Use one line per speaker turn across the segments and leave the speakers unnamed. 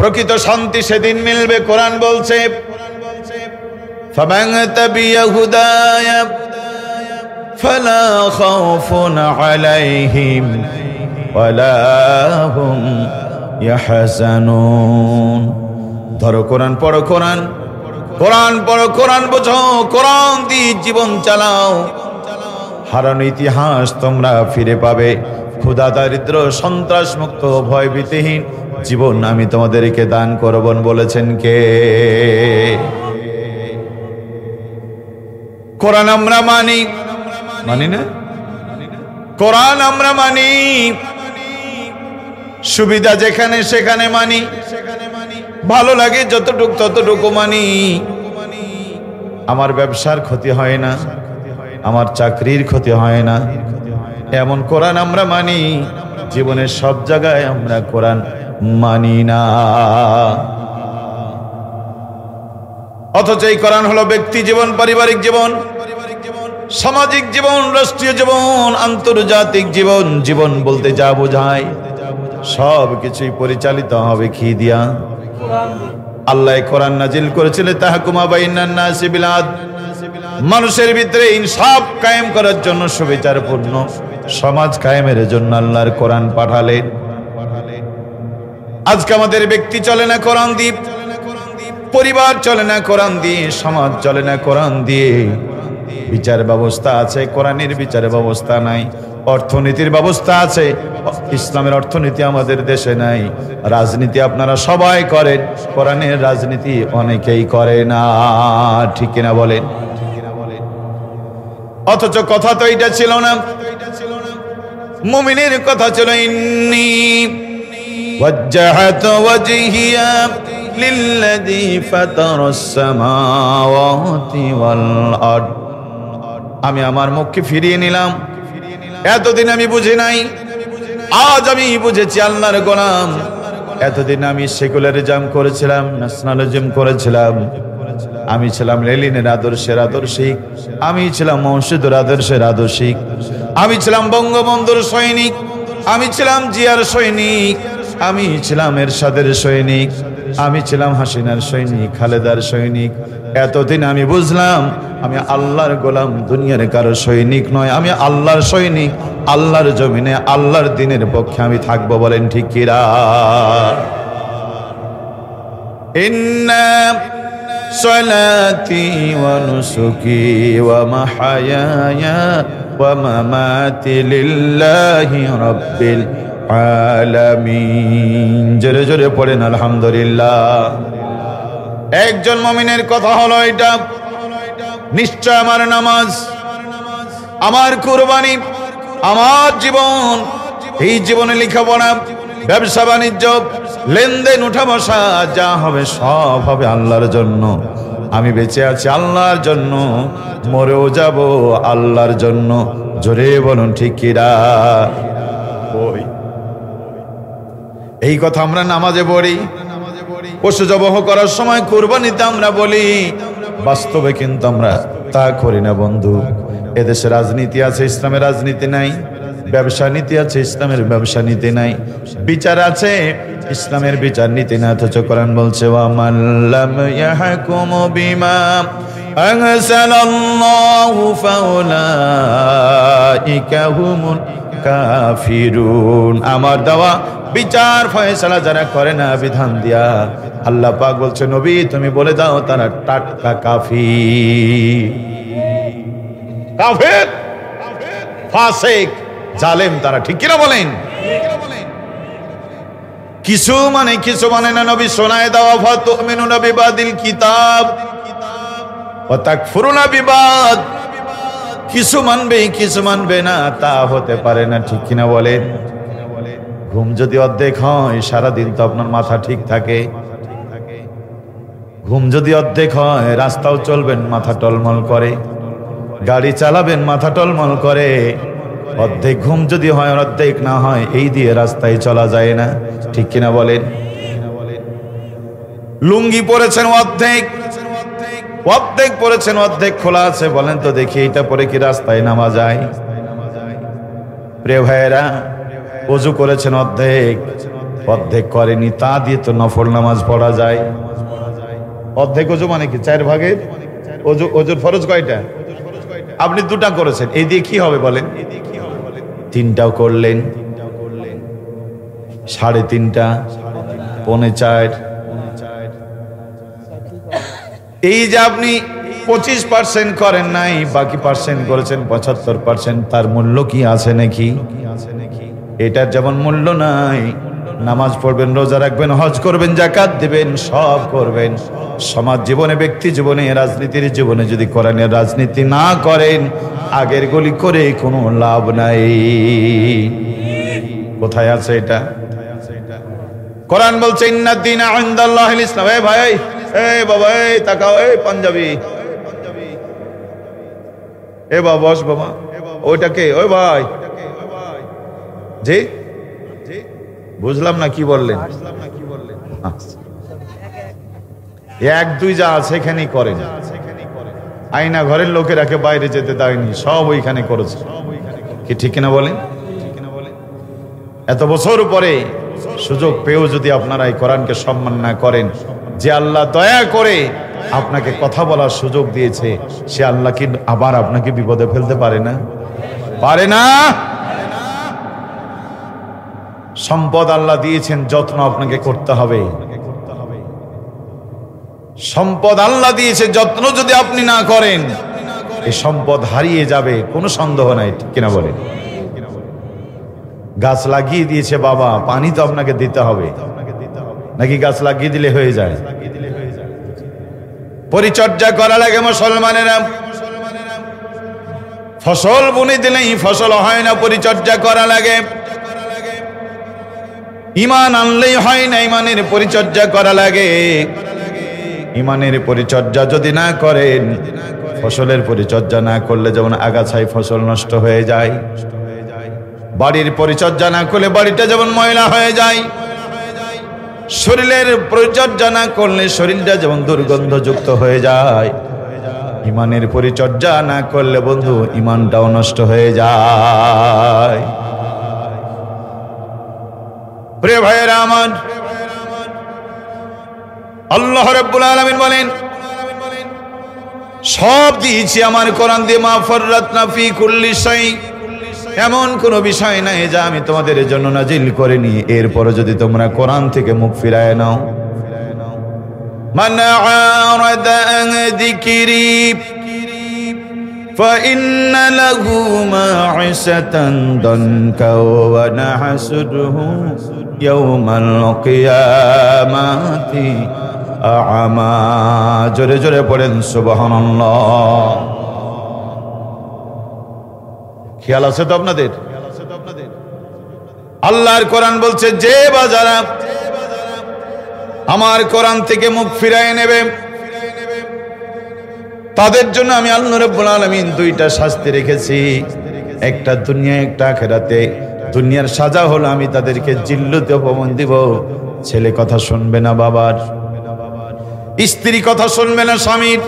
প্রকৃত শান্তি সেদিন মিলবে। কোরআন বলছে ফামান তাবিয়া হুদায়া ফালা খাউফুন আলাইহিম ওয়ালা হুম ইয়াহজানুন। ধরো কোরআন, পড়ো কোরআন, কোরআন পড়ো, কোরআন বোঝো, কোরআন দিয়ে জীবন চালাও। হারানো ইতিহাস তোমরা ফিরে পাবে। ক্ষুধা, দারিদ্র, সন্ত্রাস মুক্ত, ভয় ভীতিহীন জীবন আমি তোমাদেরকে দান করব বলেছেন কে? কোরআন আমরা মানি, মানি না? কোরআন আমরা মানি, সুবিধা যেখানে সেখানে মানি, ভালো লাগে যতটুকু ততটুকু মানি। আমার ব্যবসার ক্ষতি হয় না, আমার চাকরির ক্ষতি হয় না, এমন কোরআন আমরা মানি। জীবনের সব জায়গায় আমরা কোরআন মানি না। অথচ এই কোরআন হলো ব্যক্তি জীবন, পারিবারিক জীবন, সামাজিক জীবন, রাষ্ট্রীয় জীবন, আন্তর্জাতিক জীবন। জীবন বলতে যা বোঝায় সব কিছুই পরিচালিত হবে কি দিয়া? আল্লাহ কোরআন নাজিল করেছিলেন তাহকুমা বাইনান নাসি বিল আদল, মানুষের ভিতরে ইনসাফ কায়েম করার জন্য, সুবিচারপূর্ণ সমাজ কায়েমের জন্য আল্লাহর কোরআন পাঠালেন। আজকে আমাদের ব্যক্তি চলে না কোরআন দিয়ে, পরিবার চলে না কোরআন দিয়ে, সমাজ চলে না কোরআন দিয়ে। বিচার ব্যবস্থা আছে, কোরআনের বিচার ব্যবস্থা নাই। অর্থনীতির ব্যবস্থা আছে, ইসলামের অর্থনীতি আমাদের দেশে নাই। রাজনীতি আপনারা সবাই করেন, কোরআনের রাজনীতি অনেকেই করে না, ঠিক কিনা বলেন? অথচ কথা তো এটা ছিল না। মুমিনের কথা ছিল ইন্নী ওয়াজ্জাহাতু ওয়াজহিয়া লিল্লাযী ফাতারাস সামাওয়াতি ওয়াল আরদ। আমি আমার মুখকে ফিরিয়ে নিলাম। এতদিন আমি বুঝি নাই, আজ আমি বুঝেছি আল্লাহর গোলাম। এতদিন আমি সেকুলারিজম করেছিলাম, ন্যাশনালিজম করেছিলাম, আমি ছিলাম লেনিনের আদর্শের আদর্শিক, আমি ছিলাম মৌসুদুর আদর্শের আদর্শিক, আমি ছিলাম বঙ্গবন্ধুর সৈনিক, আমি ছিলাম জিয়ার সৈনিক, আমি ছিলাম এরশাদের সৈনিক, আমি ছিলাম হাসিনার সৈনিক, খালেদার সৈনিক। এতদিন আমি বুঝলাম আমি আল্লাহর গোলাম, দুনিয়ার কারো সৈনিক নয়। আমি আল্লাহর সৈনিক, আল্লাহর জমিনে আল্লাহর দিনের পক্ষে আমি থাকবো। বলেন ঠিক কিরা? ইন্না সালাতি ওয়া নুসুকি ওয়া মাহায়ায়া ওয়া মামাতি লিল্লাহি রাব্বিল আলামিন। জোরে জোরে পড়েন আলহামদুলিল্লাহ। একজন মুমিনের কথা হলো এটা। নিশ্চয় আমার নামাজ, আমার কুরবানি, আমার জীবন, এই জীবনে লেখাপড়া, ব্যবসা বাণিজ্য, লেনদেন, উঠা বসা যা হবে সব হবে আল্লাহর জন্য। আমি বেঁচে আছি আল্লাহর জন্য, মরেও যাব আল্লাহর জন্য। জোরে বলুন ঠিক কিরা? ওই এই কথা আমরা নামাজে পড়ি, পশু জবাহ করার সময়, কুরবানিতে আমরা বলি, বাস্তবে কিন্তু আমরা তা করি না বন্ধু। এদেশে রাজনীতি আছে, ইসলামের রাজনীতি নাই। ব্যবসা নীতি আছে, ইসলামের ব্যবসা নীতি নাই। বিচার আছে, ইসলামের বিচার নীতি না। অথচ কোরআন বলছে ওয়া মান লাম ইয়াহকুমু বিমা আনজালাল্লাহু ফাউলাইকা হুমুল কাফিরুন। আমার দেওয়া বিচার ফয়সালা যারা করে না বিধান দিয়া, আল্লাহ পাক বলছে নবী তুমি বলে দাও তারা টাটকা কাফির, কাফের, ফাসিক, জালেম তারা। ঠিক কিনা বলেন? কিছু মানে কিছু মানে না। নবী শোনায় দাও ফাতুমিনুনা বিবাদিল কিতাব ওয়া তাকফুরুনা বিবাদ। কিছু মানবে কিছু মানবে না, তা হতে পারে না। ঠিক কিনা বলেন? ঘুম যদি অর্ধেক হয়, সারাদিন তো আপনার মাথা ঠিক থাকে। ঘুম যদি অর্ধেক হয়, রাস্তাও চলবেন মাথা টলমল করে, গাড়ি চালাবেন মাথা টলমল করে। অর্ধেক ঘুম যদি হয়, অর্ধেক না হয়, এই দিয়ে রাস্তায় চলা যায় না। ঠিক কিনা বলেন? লুঙ্গি পরেছেন অর্ধেক, অর্ধেক পরেছেন, অর্ধেক খোলা আছে। বলেন তো দেখি এটা পরে কি রাস্তায় নামা যায়? প্রিয় ভাইয়েরা, ওযু করেছেন অর্ধেক, অর্ধেক করেনি, তা দিয়ে তো নফল নামাজ পড়া যায়। অর্ধেক ওজু মানে কি? 4 ভাগের ওজুর ফরজ কয়টা? আপনি 2টা করেছেন, এই দিয়ে কি হবে বলেন? 3টাও করলেন, 3.5টা, 4.25। এই যে আপনি 25% করেন নাই, বাকি পার্সেন্ট করেছেন 75%, তার মূল্য কি আছে নাকি? এটার যেমন মূল্য নাই, নামাজ পড়বেন, রোজা রাখবেন, হজ করবেন, যাকাত দিবেন, সব করবেন, সমাজ জীবনে, ব্যক্তি জীবনে, রাজনীতির জীবনে যদি কোরআনের রাজনীতি না করেন, আগের গুলি করে কোনো লাভ নাই। কোথায় আছে এটা? কোরআন বলছে ইন্নাদ দীনা ইনদাল্লাহিল ইসলাম। এই ভাই, এই বাবা, এই তাকাও, এই পাঞ্জাবি, এ বাবা বস বাবা, ওইটাকে, ওই ভাই, জি বুঝলাম না কি বললেন। 1-2 যা আছে এখানেই করেন, আয়না ঘরের লোকেরাকে বাইরে যেতে দেয়নি, সব ওইখানে করেছে, কি ঠিক কিনা বলেন? এত বছর পরে সুযোগ পেয়েও যদি আপনারা এই কোরআনকে সম্মান না করেন, যে আল্লাহ দয়া করে আপনাকে কথা বলার সুযোগ দিয়েছে, সে আল্লাহ কি আবার আপনাকে বিপদে ফেলতে পারে না? পারে না। সম্পদ আল্লাহ দিয়েছেন, যত্ন আপনাকে করতে হবে। সম্পদ আল্লাহ দিয়েছে, যত্ন যদি আপনি না করেন, এই সম্পদ হারিয়ে যাবে, কোনো সন্দেহ নাই, ঠিক কিনা বলেন? গাছ লাগিয়ে দিয়েছে বাবা, পানি তো আপনাকে দিতে হবে, নাকি গাছ লাগিয়ে দিলে হয়ে যায়? পরিচর্যা করা লাগে মুসলমানেরা। ফসল বুনে দিলেই ফসল হয় না, পরিচর্যা করা লাগে। ঈমান আনলেই হয় না, ঈমানের পরিচর্যা করা লাগে। ঈমানের পরিচর্যা যদি না করেন, ফসলের পরিচর্যা না করলে যেমন আগাছায় ফসল নষ্ট হয়ে যায়, বাড়ির পরিচর্যা না করলে বাড়িটা যেমন ময়লা হয়ে যায়, শরীরের পরিচর্যা না করলে শরীরটা যেমন দুর্গন্ধযুক্ত হয়ে যায়, ঈমানের পরিচর্যা না করলে বন্ধু ঈমানটাও নষ্ট হয়ে যায়। প্রিয় ভাইয়েরা আমার, আল্লাহ রাব্বুল আলামিন বলেন, সব দিয়েছি আমার কোরআন দিয়ে, মা ফাররাতনা ফি কুল্লি শাই, এমন কোন বিষয় নাই যা আমি তোমাদের জন্য নাজিল করিনি, এরপরে যদি তোমরা কোরআন থেকে মুখ ফিরায় নাও। মান আরাদা আন যিকরি ফাইন্না লাহু মাঈশাতান দানকা ওয়া নাহশুরুহু ইয়াওমাল কিয়ামাতি আ'মা। জোরে জোরে পড়েন সুবহানাল্লাহ। খেয়াল আছে তো আপনাদের? আল্লাহর কোরআন বলছে, যে বাজারা আমার কোরআন থেকে মুখ ফিরায় নেবে, তাদের জন্য আমি আল্লাহ রাব্বুল আলামিন 2টা শাস্তি রেখেছি, একটা দুনিয়া, একটা আখিরাতে। দুনিয়ার সাজা হলো আমি তাদেরকে জিল্লুতে অপমান দিব। ছেলে কথা শুনবে না বাবার, স্ত্রী কথা শুনবে না স্বামীর,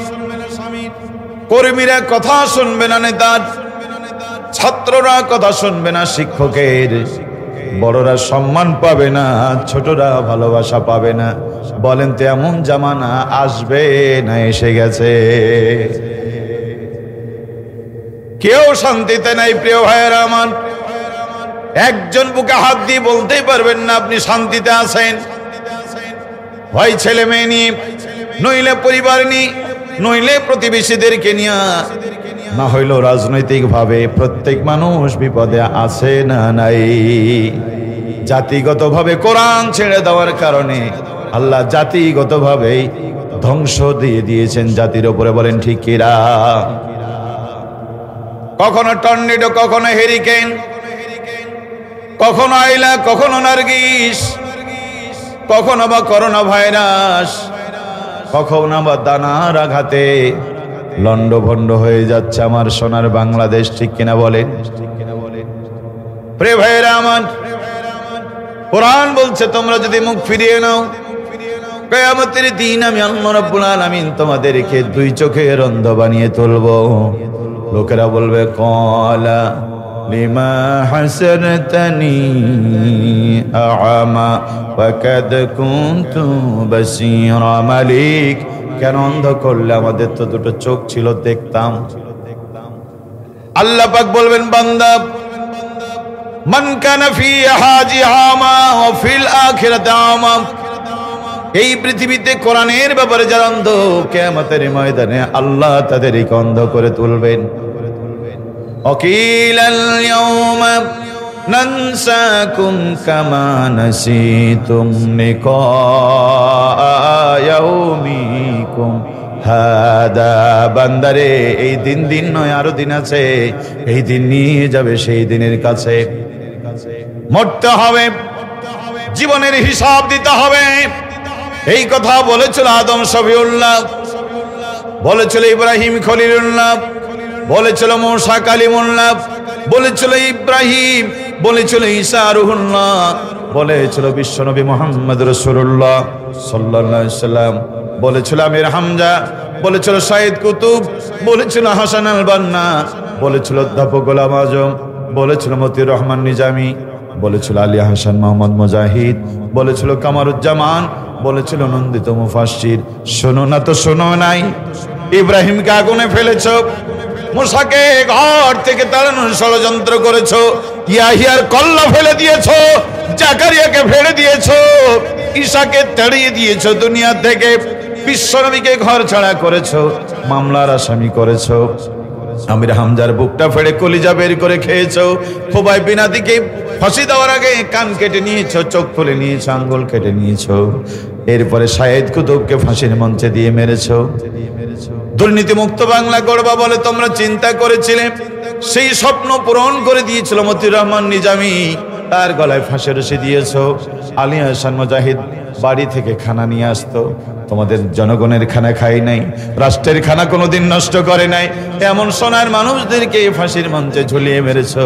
কর্মীরা কথা শুনবে না নেতার, ছাত্ররা কথা শুনবে না শিক্ষকের, বড়রা সম্মান পাবে না, ছোটরা ভালোবাসা পাবে না। বলেন তো এমন জামানা আসবে না এসে গেছে? কেউ শান্তিতে নাই প্রিয় ভাইয়েরা আমার। একজন বুকে হাত দিয়ে বলতেই পারবেন না আপনি শান্তিতে আছেন। হয় ছেলে মেয়ে নিয়ে, নইলে পরিবার নিয়ে, নইলে প্রতিবেশীদেরকে নিয়ে, না হইল রাজনৈতিক ভাবে। প্রত্যেক মানুষ বিপদে আছে না নাই? জাতিগত ভাবে কোরআন ছেড়ে দেওয়ার কারণে আল্লাহ জাতিগত ভাবে ধ্বংস দিয়ে দিয়েছেন জাতির উপরে। বলেন ঠিক কিরা? কখনো টর্নেডো, কখনো হেরিকেন, কখনো আইলা, কখনো নার্গিস, কখনো বা করোনা ভাইরাস, কখনো বা দানার আঘাতে লন্ডভন্ড হয়ে যাচ্ছে আমার সোনার বাংলাদেশ। ঠিক কিনা বলেন? প্রিয় ভাইয়েরা আমার, কোরআন বলছে তোমরা যদি মুখ ফিরিয়ে নাও, কিয়ামতের দিন আমি আল্লাহ রাব্বুল আলামিন তোমাদেরকে 2 চোখের অন্ধ বানিয়ে তুলব। লোকেরা বলবে, ক্বালা লিমা হাসরতনি আ'মা ওয়া কাদ কুনতু বাসীরা। মালিক, কেন অন্ধ করলে? আমাদের তো দুটো চোখ ছিল, দেখতাম। আল্লাহ পাক বলবেন, বান্দা, মান কানা ফি হাজি আমা ওয়া ফিল আখিরাতি আমা, এই পৃথিবীতে কোরআনের ব্যাপারে যারা অন্ধ, কিয়ামতের ময়দানে আল্লাহ তাদেরকে অন্ধ করে তুলবেন। অকিলাল ইয়াউমা নানসাকুম কামা নাসিতুম লিকা ইয়াউমিকুম হাদা। বান্দারে, এই দিন নয়, আরো দিন আছে। এই দিন নিয়ে যাবে সেই দিনের কাছে। মরতে হবে, জীবনের হিসাব দিতে হবে। এই কথা বলেছিল আদম শফিউল্লাহ, বলেছিল ইব্রাহিম খলিলুল্লাহ, বলেছিল মূসা কালিমুল্লাহ, বলেছিল ইব্রাহিম, বলেছিল ঈসা রুহুল্লাহ, বলেছিল বিশ্বনবী মুহাম্মদ রাসূলুল্লাহ সাল্লাল্লাহু আলাইহি সাল্লাম, বলেছিল আমির হামজা, বলেছিল সাইদ কুতুব, বলেছিল হাসান আল বান্না, বলেছিল অধ্যাপক গোলাম আজম, বলেছিল মতিউর রহমান নিজামী, বলেছিল আলী হাসান মোহাম্মদ মুজাহিদ, বলেছিল কামারুজ্জামান, বলেছিল নন্দিত মুফাসসির। শোনো না তো শোনো নাই? ইব্রাহিমকে আগুনে ফেলেছো, মুসাকে ঘর থেকে তাড়ানোর ষড়যন্ত্র করেছো, ইয়াহিয়ার কল্লা ফেলে দিয়েছো, জাকারিয়াকে ফেলে দিয়েছো, ঈসাকে তাড়িয়ে দিয়েছো দুনিয়া থেকে, বিশ্বনবীকে ঘর ছাড়া করেছো, মামলার আসামি করেছো, আমির হামজার বুকটা ফেড়ে কলিজা বের করে খেয়েছো, খুবাই বিন আদিকে ফাঁসি দেওয়ার আগে কান কেটে নিয়েছো, চোখ তুলে নিয়েছো, আঙ্গুল কেটে নিয়েছো, এরপরে সাইদ কুতুবকে ফাঁসির মঞ্চে দিয়ে মেরেছো। দুর্নীতি মুক্ত বাংলা গড়বা বলে তোমরা চিন্তা করেছিলে, সেই স্বপ্ন পূরণ করে দিয়েছিল মতিউর রহমান নিজামী, তার গলায় ফাঁসি রশি দিয়েছো। আলী হাসান মুজাহিদ বাড়ি থেকে খানা নিয়ে আসতো, তোমাদের জনগণের খানা খাই নাই, রাষ্ট্রের খানা কোনোদিন নষ্ট করে নাই, এমন সোনার মানুষদেরকে ফাঁসির মঞ্চে ঝুলিয়ে মেরেছো।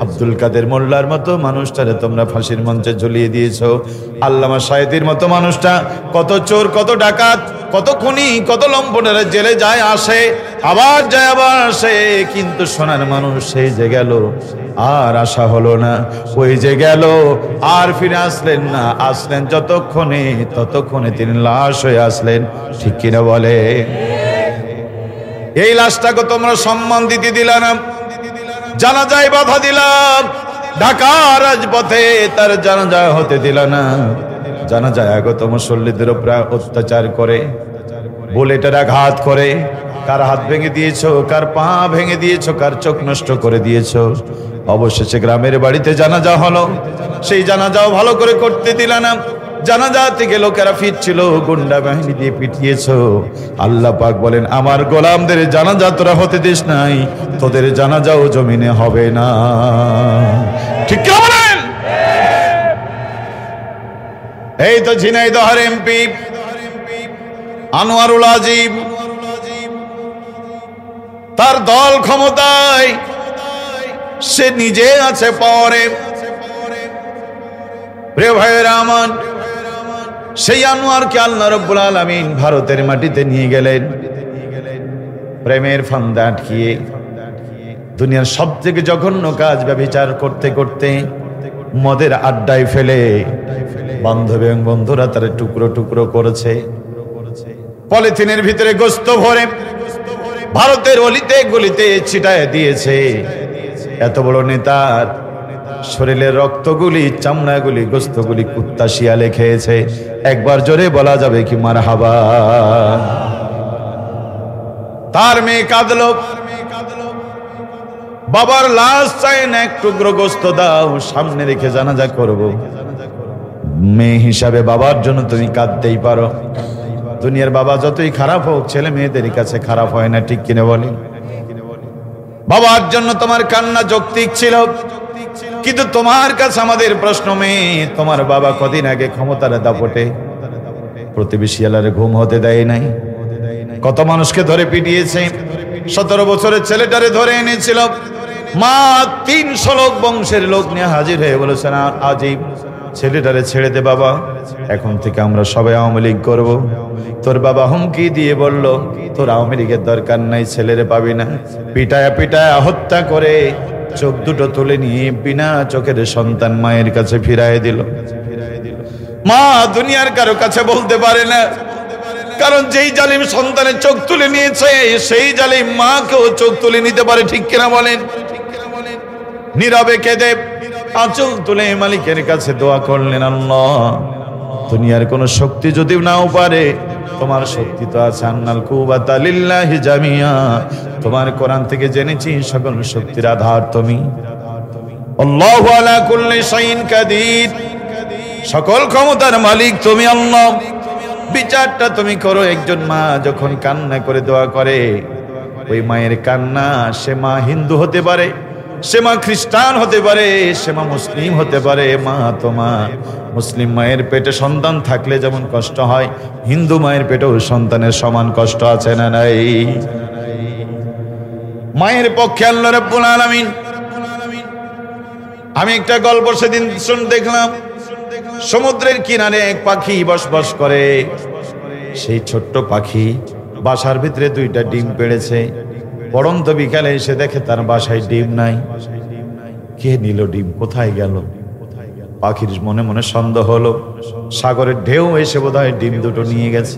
আব্দুল কাদের মোল্লার মতো মানুষটারে তোমরা ফাঁসির মঞ্চে ঝুলিয়ে দিয়েছো। আল্লামা সাঈদীর মতো মানুষটা কত চোর, কত ডাকাত, কত খুনি, কত লম্পটেরা জেলে যায় আসে, আবার যায় আবার আসে, কিন্তু সোনার মানুষ সেই যে গেল, আর আশা হলো না। ওই যে গেল আর ফিরে আসলেন না, আসলেন ততক্ষণে তিনি লাশ হয়ে আসলেন। ঠিক কিনা বলে? এই লাশটাকে তোমরা সম্মান দিতে দিলা না, জানাজায় বাধা দিলাম, ঢাকা রাজপথে তার জানাজা হতে দিল না, জানাজায় আগত মুসল্লিদের উপর অত্যাচার করে, বুলেটের আঘাত করে, কার হাত ভেঙে দিয়েছো, কার পা ভেঙে দিয়েছো, কার চোখ নষ্ট করে দিয়েছো। অবশেষে গ্রামের বাড়িতে জানাজা হলো, সেই জানাজাও ভালো করে করতে দিল না, জানাজা থেকে লোকেরা ফিরছিল, গুন্ডা বাহিনী দিয়ে পিটিয়েছো। আল্লাহ পাক বলেন, আমার গোলামদের জানাজা তোরা হতে দিস নাই, তোদের জানাজাও জমিনে হবে না। ঠিক কি বলেন? এই তো ঝিনাইদহের এমপি আনোয়ারুল আজিম, তার দল ক্ষমতায়, সে নিজে আছে পাওয়ারে। প্রিয় ভাইয়েরা আমার, সেই আনোয়ারকে আল্লাহ রাব্বুল আলামিন ভারতের মাটিতে নিয়ে গেলেন, প্রেমের ফান্দে আটকিয়ে, দুনিয়ার সব থেকে জঘন্য কাজ ব্যভিচার করতে করতে, মদের আড্ডায় ফেলে বান্ধবী এবং বন্ধুরা তার টুকরো টুকরো করেছে, পলিথিনের ভিতরে গোস্ত ভরে ভারতের অলিতে গলিতে ছিটায় দিয়েছে। এত বড় নেতার শরীরের রক্তগুলি, চামড়াগুলি, গোস্তগুলি কুত্তা শিয়ালে খেয়েছে। একবার জোরে বলা যাবে কি মারহাবা? তার মেয়ে কাঁদলো, বাবার লাশ চাই না, এক টুকরো গোস্ত দাও, সামনে রেখে জানাজা করব। মেয়ে হিসাবে বাবার জন্য তুমি কাঁদতেই পারো। দুনিয়ার বাবা যতই খারাপ হোক, ছেলে মেয়েদের কাছে খারাপ হয় না, ঠিক কিনা বলি? বাবার জন্য তোমার কান্না যৌক্তিক ছিল, কিন্তু তোমার কাছে আমাদের প্রশ্ন, মেয়ে তোমার বাবা কদিন আগে ক্ষমতার দাপটে প্রতিবেশী এলাকার ঘুম হতে দেয় নাই, কত মানুষকে ধরে পিটিয়েছে। 17 বছরের ছেলেটারে ধরে এনেছিল, মা 300 লোক বংশের লোক নিয়ে হাজির হয়ে বলেছেন, আজিব ছেলেটারে ছেড়ে দে বাবা, এখন থেকে আমরা সবাই আওয়ামী লীগ করব। তোর বাবা হুমকি দিয়ে বলল, তোর আওয়ামী লীগের দরকার নাই, ছেলেরে পাবি না। পিটায়া পিটায়া হত্যা করে চোখ দুটো তুলে নিয়ে বিনা চোখের সন্তান মায়ের কাছে ফিরায় দিল। মা দুনিয়ার কারো কাছে বলতে পারে না, কারণ যেই জালিম সন্তানের চোখ তুলে নিয়েছে সেই জালিম মাকেও চোখ তুলে নিতে পারে, ঠিক কিনা বলেন? নীরবে কেঁদে আঁচল তুলে মালিকের কাছে দোয়া করলেন, আল্লাহ দুনিয়ার কোন শক্তি যদি নাও পারে, তোমার শক্তি তো আছে, আন্নাল কুওয়াতা লিল্লাহি জামিয়া, তোমার কোরআন থেকে জেনেছি সকল শক্তির আধার তুমি। আল্লাহু আলা কুল্লি শাইইন কাদির, সকল ক্ষমতার মালিক তুমি আল্লাহ। বিচারটা তুমি করো। একজন মা যখন কান্না করে দোয়া করে, ওই মায়ের কান্না, সে মা হিন্দু হতে পারে, সে মা খ্রিস্টান হতে পারে, সে মা মুসলিম হতে পারে, মা তো মা। মুসলিম মায়ের পেটে সন্তান থাকলে যেমন কষ্ট হয়, হিন্দু মায়ের পেটেও সন্তানের সমান কষ্ট আছে না নাই? মায়ের পক্ষে আল্লাহ রাব্বুল আলামিন। আমি একটা গল্প সেদিন দেখলাম, সমুদ্রের কিনারে এক পাখি বসবাস করে। সেই ছোট্ট পাখি বাসার ভিতরে 2টা ডিম পেড়েছে। পড়ন্ত বিকালে এসে দেখে তার বাসায় ডিম নাই। কে নিল ডিম, কোথায় গেল? পাখির মনে মনে সন্দেহ হলো, সাগরের ঢেউ এসে বোধহয় ডিম দুটো নিয়ে গেছে।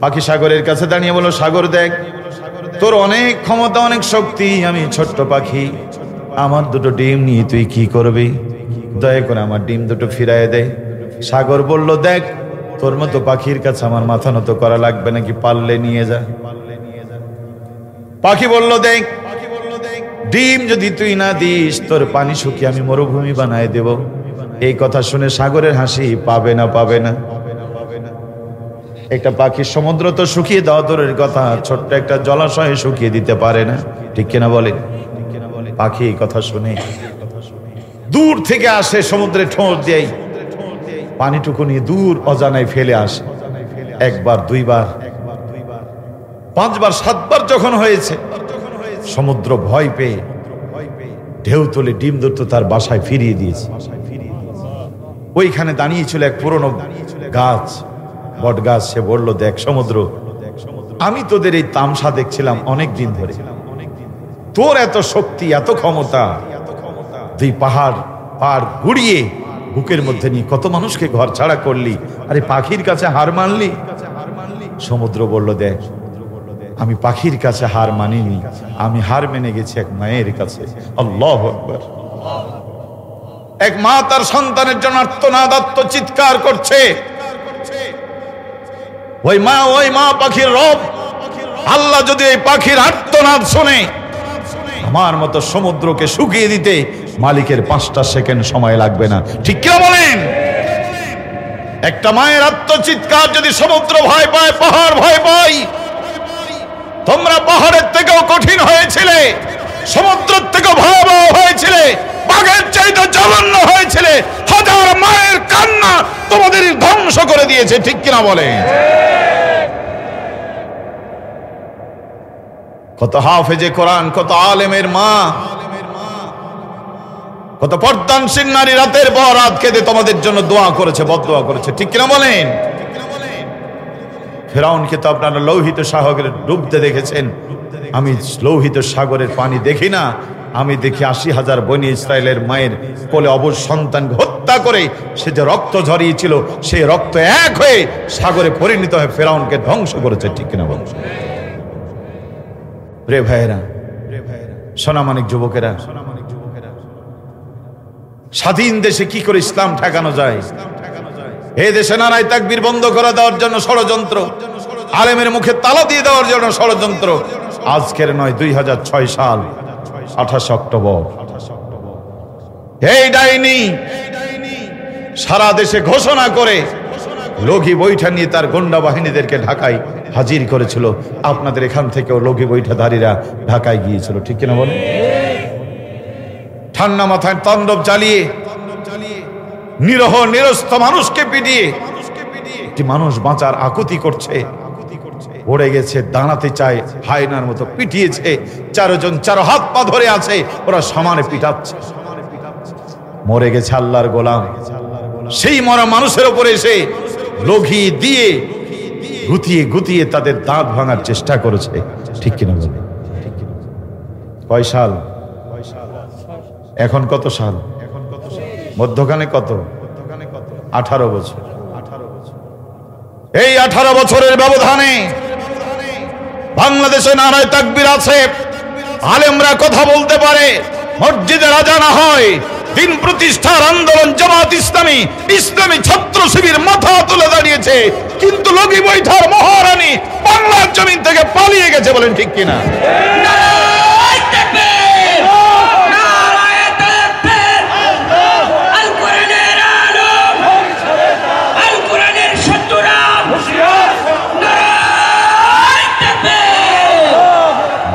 পাখি সাগরের কাছে দাঁড়িয়ে বলল, সাগর দেখ, তোর অনেক ক্ষমতা, অনেক শক্তি, আমি ছোট্ট পাখি, আমার 2টো ডিম নিয়ে তুই কি করবি? দয়া করে আমার ডিম দুটো ফিরায় দে। সাগর বলল, দেখ, তোর মতো পাখির কাছে আমার মাথা নত করা লাগবে নাকি, পারলে নিয়ে যা। পাখি বলল, দেখ, ডিম যদি তুই না দিস, তোর পানি শুকিয়ে আমি মরুভূমি বানায় দেব। এই কথা শুনে সাগরের হাসি পাবে না, পাবে না। একটা পাখির সমুদ্র তো শুকিয়ে দেওয়া দূরের কথা, ছোট্ট একটা জলাশয়ে শুকিয়ে দিতে পারে না, ঠিক কিনা বলে? পাখি এই কথা শুনে দূর থেকে আসে, সমুদ্রে ঠোঁট দেয়, পানিটুকু নিয়ে দূর অজানায় ফেলে আসে। 1 বার 2 বার 5 বার 7 বার যখন হয়েছে, সমুদ্র ভয় পেয়ে ঢেউ তুলে ডিম দুটো তার বাসায় ফিরিয়ে দিয়েছে। ওইখানে দাঁড়িয়েছিল এক পুরনো গাছ, বট গাছ। সে বলল, দেখ সমুদ্র, আমি তোদের এই তামসা দেখছিলাম অনেক দিন ধরে, তোর এত শক্তি, এত ক্ষমতা, তুই পাহাড় ঘুরিয়ে বুকের মধ্যে নিয়ে কত মানুষকে ঘর ছাড়া করলি, আরে পাখির কাছে হার মানলি। সমুদ্র বলল, দেখ, আমি পাখির কাছে হার মানিনি, আমি হার মেনে গেছি এক মায়ের কাছে। আল্লাহু আকবার। এক মা তার সন্তানের জন্য আর্তনাদ, চিৎকার করছে। ওই মা পাখির রব আল্লাহ যদি এই পাখির আর্তনাদ শুনে, আমার মতো সমুদ্রকে শুকিয়ে দিতে মালিকের 5টা সেকেন্ড সময় লাগবে না, ঠিক কি বলেন? একটা মায়ের আত্মচিৎকার যদি সমুদ্র ভয় পায়, পাহাড় ভয় পায়। তোমরা পাহাড়ের থেকেও কঠিন হয়েছিলে, সমুদ্রের থেকেও ভয়াবহ হয়েছিলে, বাঘের চাইতে জঘন্য হয়েছিলে। হাজার মায়ের কান্না তোমাদের ধ্বংস করে দিয়েছে, ঠিক কিনা বলে? কত হাফেজে কোরআন, কত আলেমের মা, কত পর্দানশীল নারী রাতের পর রাত কেঁদে তোমাদের জন্য দোয়া করেছে, বদদোয়া করেছে, ঠিক কিনা বলেন? ফেরাউনকে তো আপনারা লোহিত সাগরে ডুবতে দেখেছেন। আমি লোহিত সাগরের পানি দেখি না, আমি দেখি 80,000 বনি ইসরায়েলের মায়ের কোলে অবশ সন্তানকে হত্যা করে সে যে রক্ত ঝরিয়েছিল, সেই রক্ত এক হয়ে সাগরে পরিণত হয়ে ফেরাউনকে ধ্বংস করেছে, ঠিক কিনা বলেন? রে ভাইয়েরা, সোনামানিক যুবকেরা, স্বাধীন দেশে কি করে ইসলাম ঠেকানো যায়? এই দেশে নারায়ে তাকবীর বন্ধ করে দেওয়ার জন্য ষড়যন্ত্র, আলেমের মুখে তালা দিয়ে দেওয়ার জন্য ষড়যন্ত্র। আজকের নয়, 2006 সাল 28 অক্টোবর এই ডাইনি সারা দেশে ঘোষণা করে লগি বৈঠা নিয়ে তার গোন্ডা বাহিনীদেরকে ঢাকায় হাজির করেছিল। আপনাদের এখান থেকেও লগি বৈঠাধারীরা ঢাকায় গিয়েছিল, ঠিক কিনা বলেন? ঠান্ডা মাথায় তাণ্ডব চালিয়ে নিরহ নিরস্ত মানুষকে পিটিয়ে একটি মানুষ বাঁচার আকুতি করছে, পড়ে গেছে, দাঁড়াতে চায়, হায়নার মতো পিটিয়েছে। 4 জন 4 হাত পা ধরে আছে, ওরা সমানে পিটাচ্ছে। মরে গেছে আল্লাহর গোলাম। সেই মরা মানুষের উপরে এসে লগি দিয়ে গুতিয়ে গুতিয়ে তাদের দাঁত ভাঙার চেষ্টা করেছে, ঠিক কিনা বলে? কয় সাল? এখন কত সাল? মধ্যখানে কত? 18 বছর। এই 18 বছরের ব্যবধানে বাংলাদেশে নারায়ে তাকবীর আছে, আলেমরা কথা বলতে পারে, মসজিদে আযান হয়, দিন প্রতিষ্ঠার আন্দোলন জামাত ইসলামী, ইসলামী ছাত্র শিবির মাথা তুলে দাঁড়িয়েছে, কিন্তু লগি বৈঠার মহারানী বাংলার জমিন থেকে পালিয়ে গেছে। বলেন ঠিক কিনা?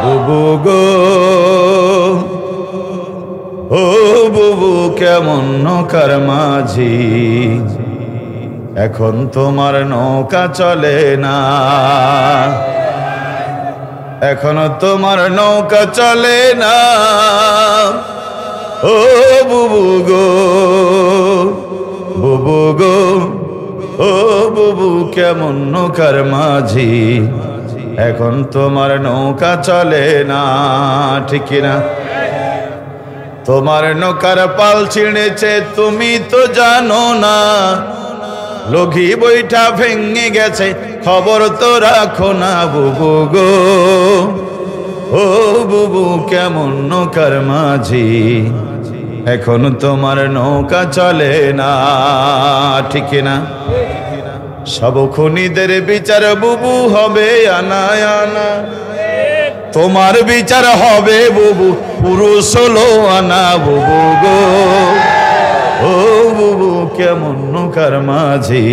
বুবু গো, ও বুবু কেমন নৌকার মাঝি, এখন তোমার নৌকা চলে না, এখনো তোমার নৌকা চলে না। ও বুবু গো, বুবু গো, ও বুবু কেমন নৌকার মাঝি, এখন তোমার নৌকা চলে না। ঠিক কিনা? তোমার নৌকার পাল ছিঁড়েছে তুমি তো জানো না, লগি বৈঠা ভেঙে গেছে খবর তো রাখো না। বুবু গো, ও বুবু কেমন নৌকার মাঝি, এখন তোমার নৌকা চলে না। ঠিক কিনা? সব খুনিদের বিচার বুবু হবে আনা আনা, তোমার বিচার হবে বুবু পুরুষ হলো আনা। বুবু গো, ও বুবু কেমন নৌকার মাঝি,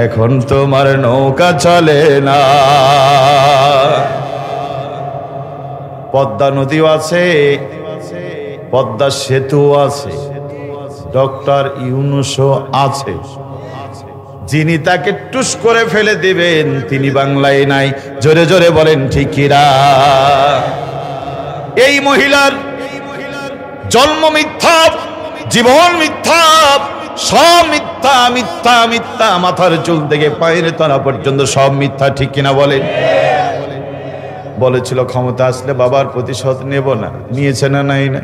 এখন তোমার নৌকা চলে না। পদ্মা নদীও আছে, পদ্মা সেতু আছে, ডক্টর ইউনূসও আছে, যিনি তাকে টুস করে ফেলে দিবেন তিনি বাংলায় নাই। জোরে জোরে বলেন ঠিক কিনা? এই মহিলার জন্ম মিথ্যা, জীবন মিথ্যা, সব মিথ্যা মিথ্যা মিথ্যা, মাথার চুল থেকে পায়ের তলা পর্যন্ত সব মিথ্যা। ঠিক কিনা বলেন? বলেছিল ক্ষমতা আসলে বাবার প্রতিশোধ নেব না, নিয়েছে না? নাই না?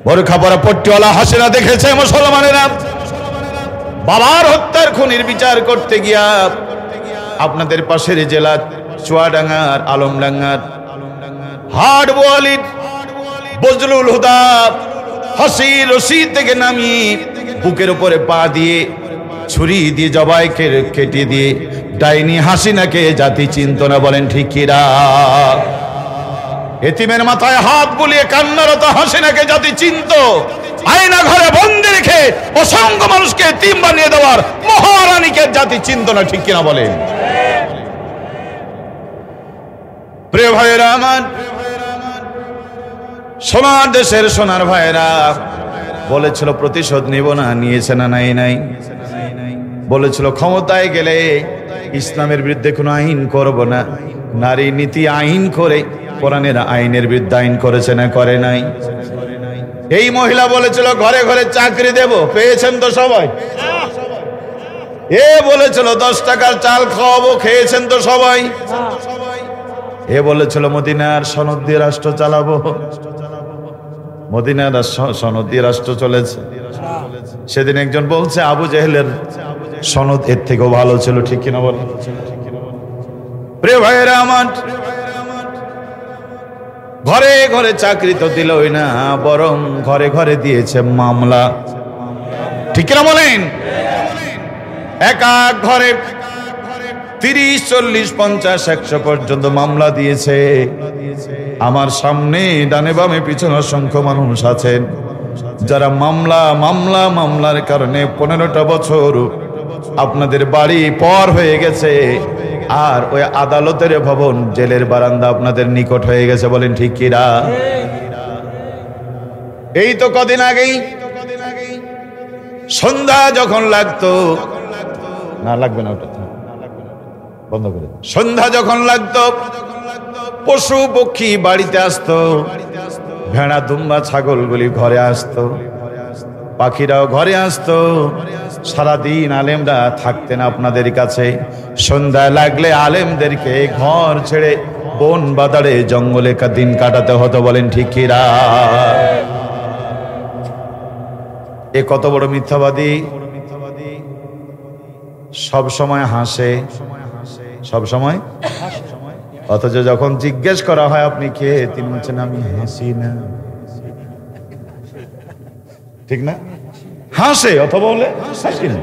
বোরখা পরা পট্টিওয়ালা হাসিনা দেখেছে মুসলমানেরা বাবার হত্যার খুনির বিচার করতে গিয়া আপনাদের পাশের জেলা চুয়াডাঙ্গার আলমডাঙ্গার হাটবোয়ালির বজলুল হুদা হাসি রশি থেকে নামিয়ে বুকের উপরে পা দিয়ে ছুরি দিয়ে জবাই কেটে দিয়ে ডাইনি হাসিনাকে জাতি চিনত না। বলেন ঠিক কিনা? এতিমের মাথায় হাত বুলিয়ে কান্নারত হাসিনাকে জাতি চিনত, আয়না ঘরে বন্দি রেখে অসংখ্য মানুষকে এতিম বানিয়ে দেওয়ার মহারানীকে জাতি চিন্ত না। ঠিক কিনা বলেন? প্রিয় ভাইয়েরা আমার, সোনার দেশের সোনার ভাইয়েরা, বলেছিল প্রতিশোধ নিব না, নিয়েছে না? নাই নাই? বলেছিল ক্ষমতায় গেলে ইসলামের বিরুদ্ধে কোনো আইন করব না, নারী নীতি আইন করে কোরআনের আইনের বিরুদ্ধে আইন করেছে না? করে নাই? এই মহিলা বলেছিল ঘরে ঘরে চাকরি দেব, পেয়েছেন তো সবাই? এ বলেছিল 10 টাকার চাল খাওয়াবো, খেয়েছেন তো সবাই? এ বলেছিল মদিনার সনদ দিয়ে রাষ্ট্র চালাবো, মদিনার সনদ দিয়ে রাষ্ট্র চলেছে। সেদিন একজন বলছে আবু জেহেলের সনদ এর থেকেও ভালো ছিল। ঠিক কিনা বলেন? প্রিয় ভাইয়েরা আমার, ঘরে ঘরে চাকরি তো দিলই না, বরং ঘরে ঘরে দিয়েছে মামলা। ঠিক কিনা বলেন? এক এক ঘরে 30, 40, 50, 100 পর্যন্ত মামলা দিয়েছে। আমার সামনে ডানে বামে পিছনে অসংখ্য মানুষ আছেন যারা মামলার কারণে 15টা বছর আপনাদের বাড়ি পর হয়ে গেছে, আর ওই আদালতের ভবন জেলের বারান্দা আপনাদের নিকট হয়ে গেছে। বলেন ঠিক কিনা? এই তো কদিন আগেই সন্ধ্যা যখন লাগতো, না লাগবে না, ওটা বন্ধ করে, সন্ধ্যা যখন লাগতো পশু পক্ষী বাড়িতে আসতো, ভেড়া দুম্বা ছাগলগুলি ঘরে আসতো, পাখিরাও ঘরে আসতো। সারাদিন আলেমরা থাকতেন আপনাদের কাছে, সন্ধ্যা লাগলে আলেমদেরকে ঘর ছেড়ে বন বাদারে জঙ্গলে দিন কাটাতে হতো। বলেন ঠিক কিনা? এ কত বড় মিথ্যাবাদী, সব সময় হাসে, সব সময়, অথচ যখন জিজ্ঞেস করা হয় আপনি কে, তিনি বলছেন আমি হাসি না। ঠিক না? হাসে অথবা বলে হাসি না।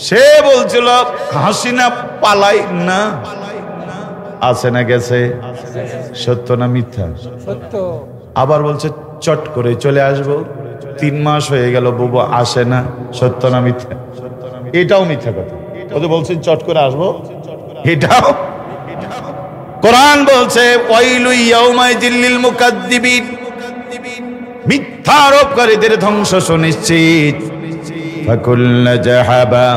সে বলছিল হাসি না, পালাই না, আছে না গেছে, সত্য না মিথ্যা?
সত্য।
আবার বলছে চট করে চলে আসবো, 3 মাস হয়ে গেল বুবু আসে না, সত্য না মিথ্যা? এটাও মিথ্যা কথা। ও তো বলছেন চট করে আসবো, এটাও। কোরআন বলছে ওয়াইলু ইয়াউমাইযিল লিল মুকাদ্দিবিন, মিথ্যা আরোপকারীদের ধ্বংস সুনিশ্চিত। ফাকুল্লা জাহাবা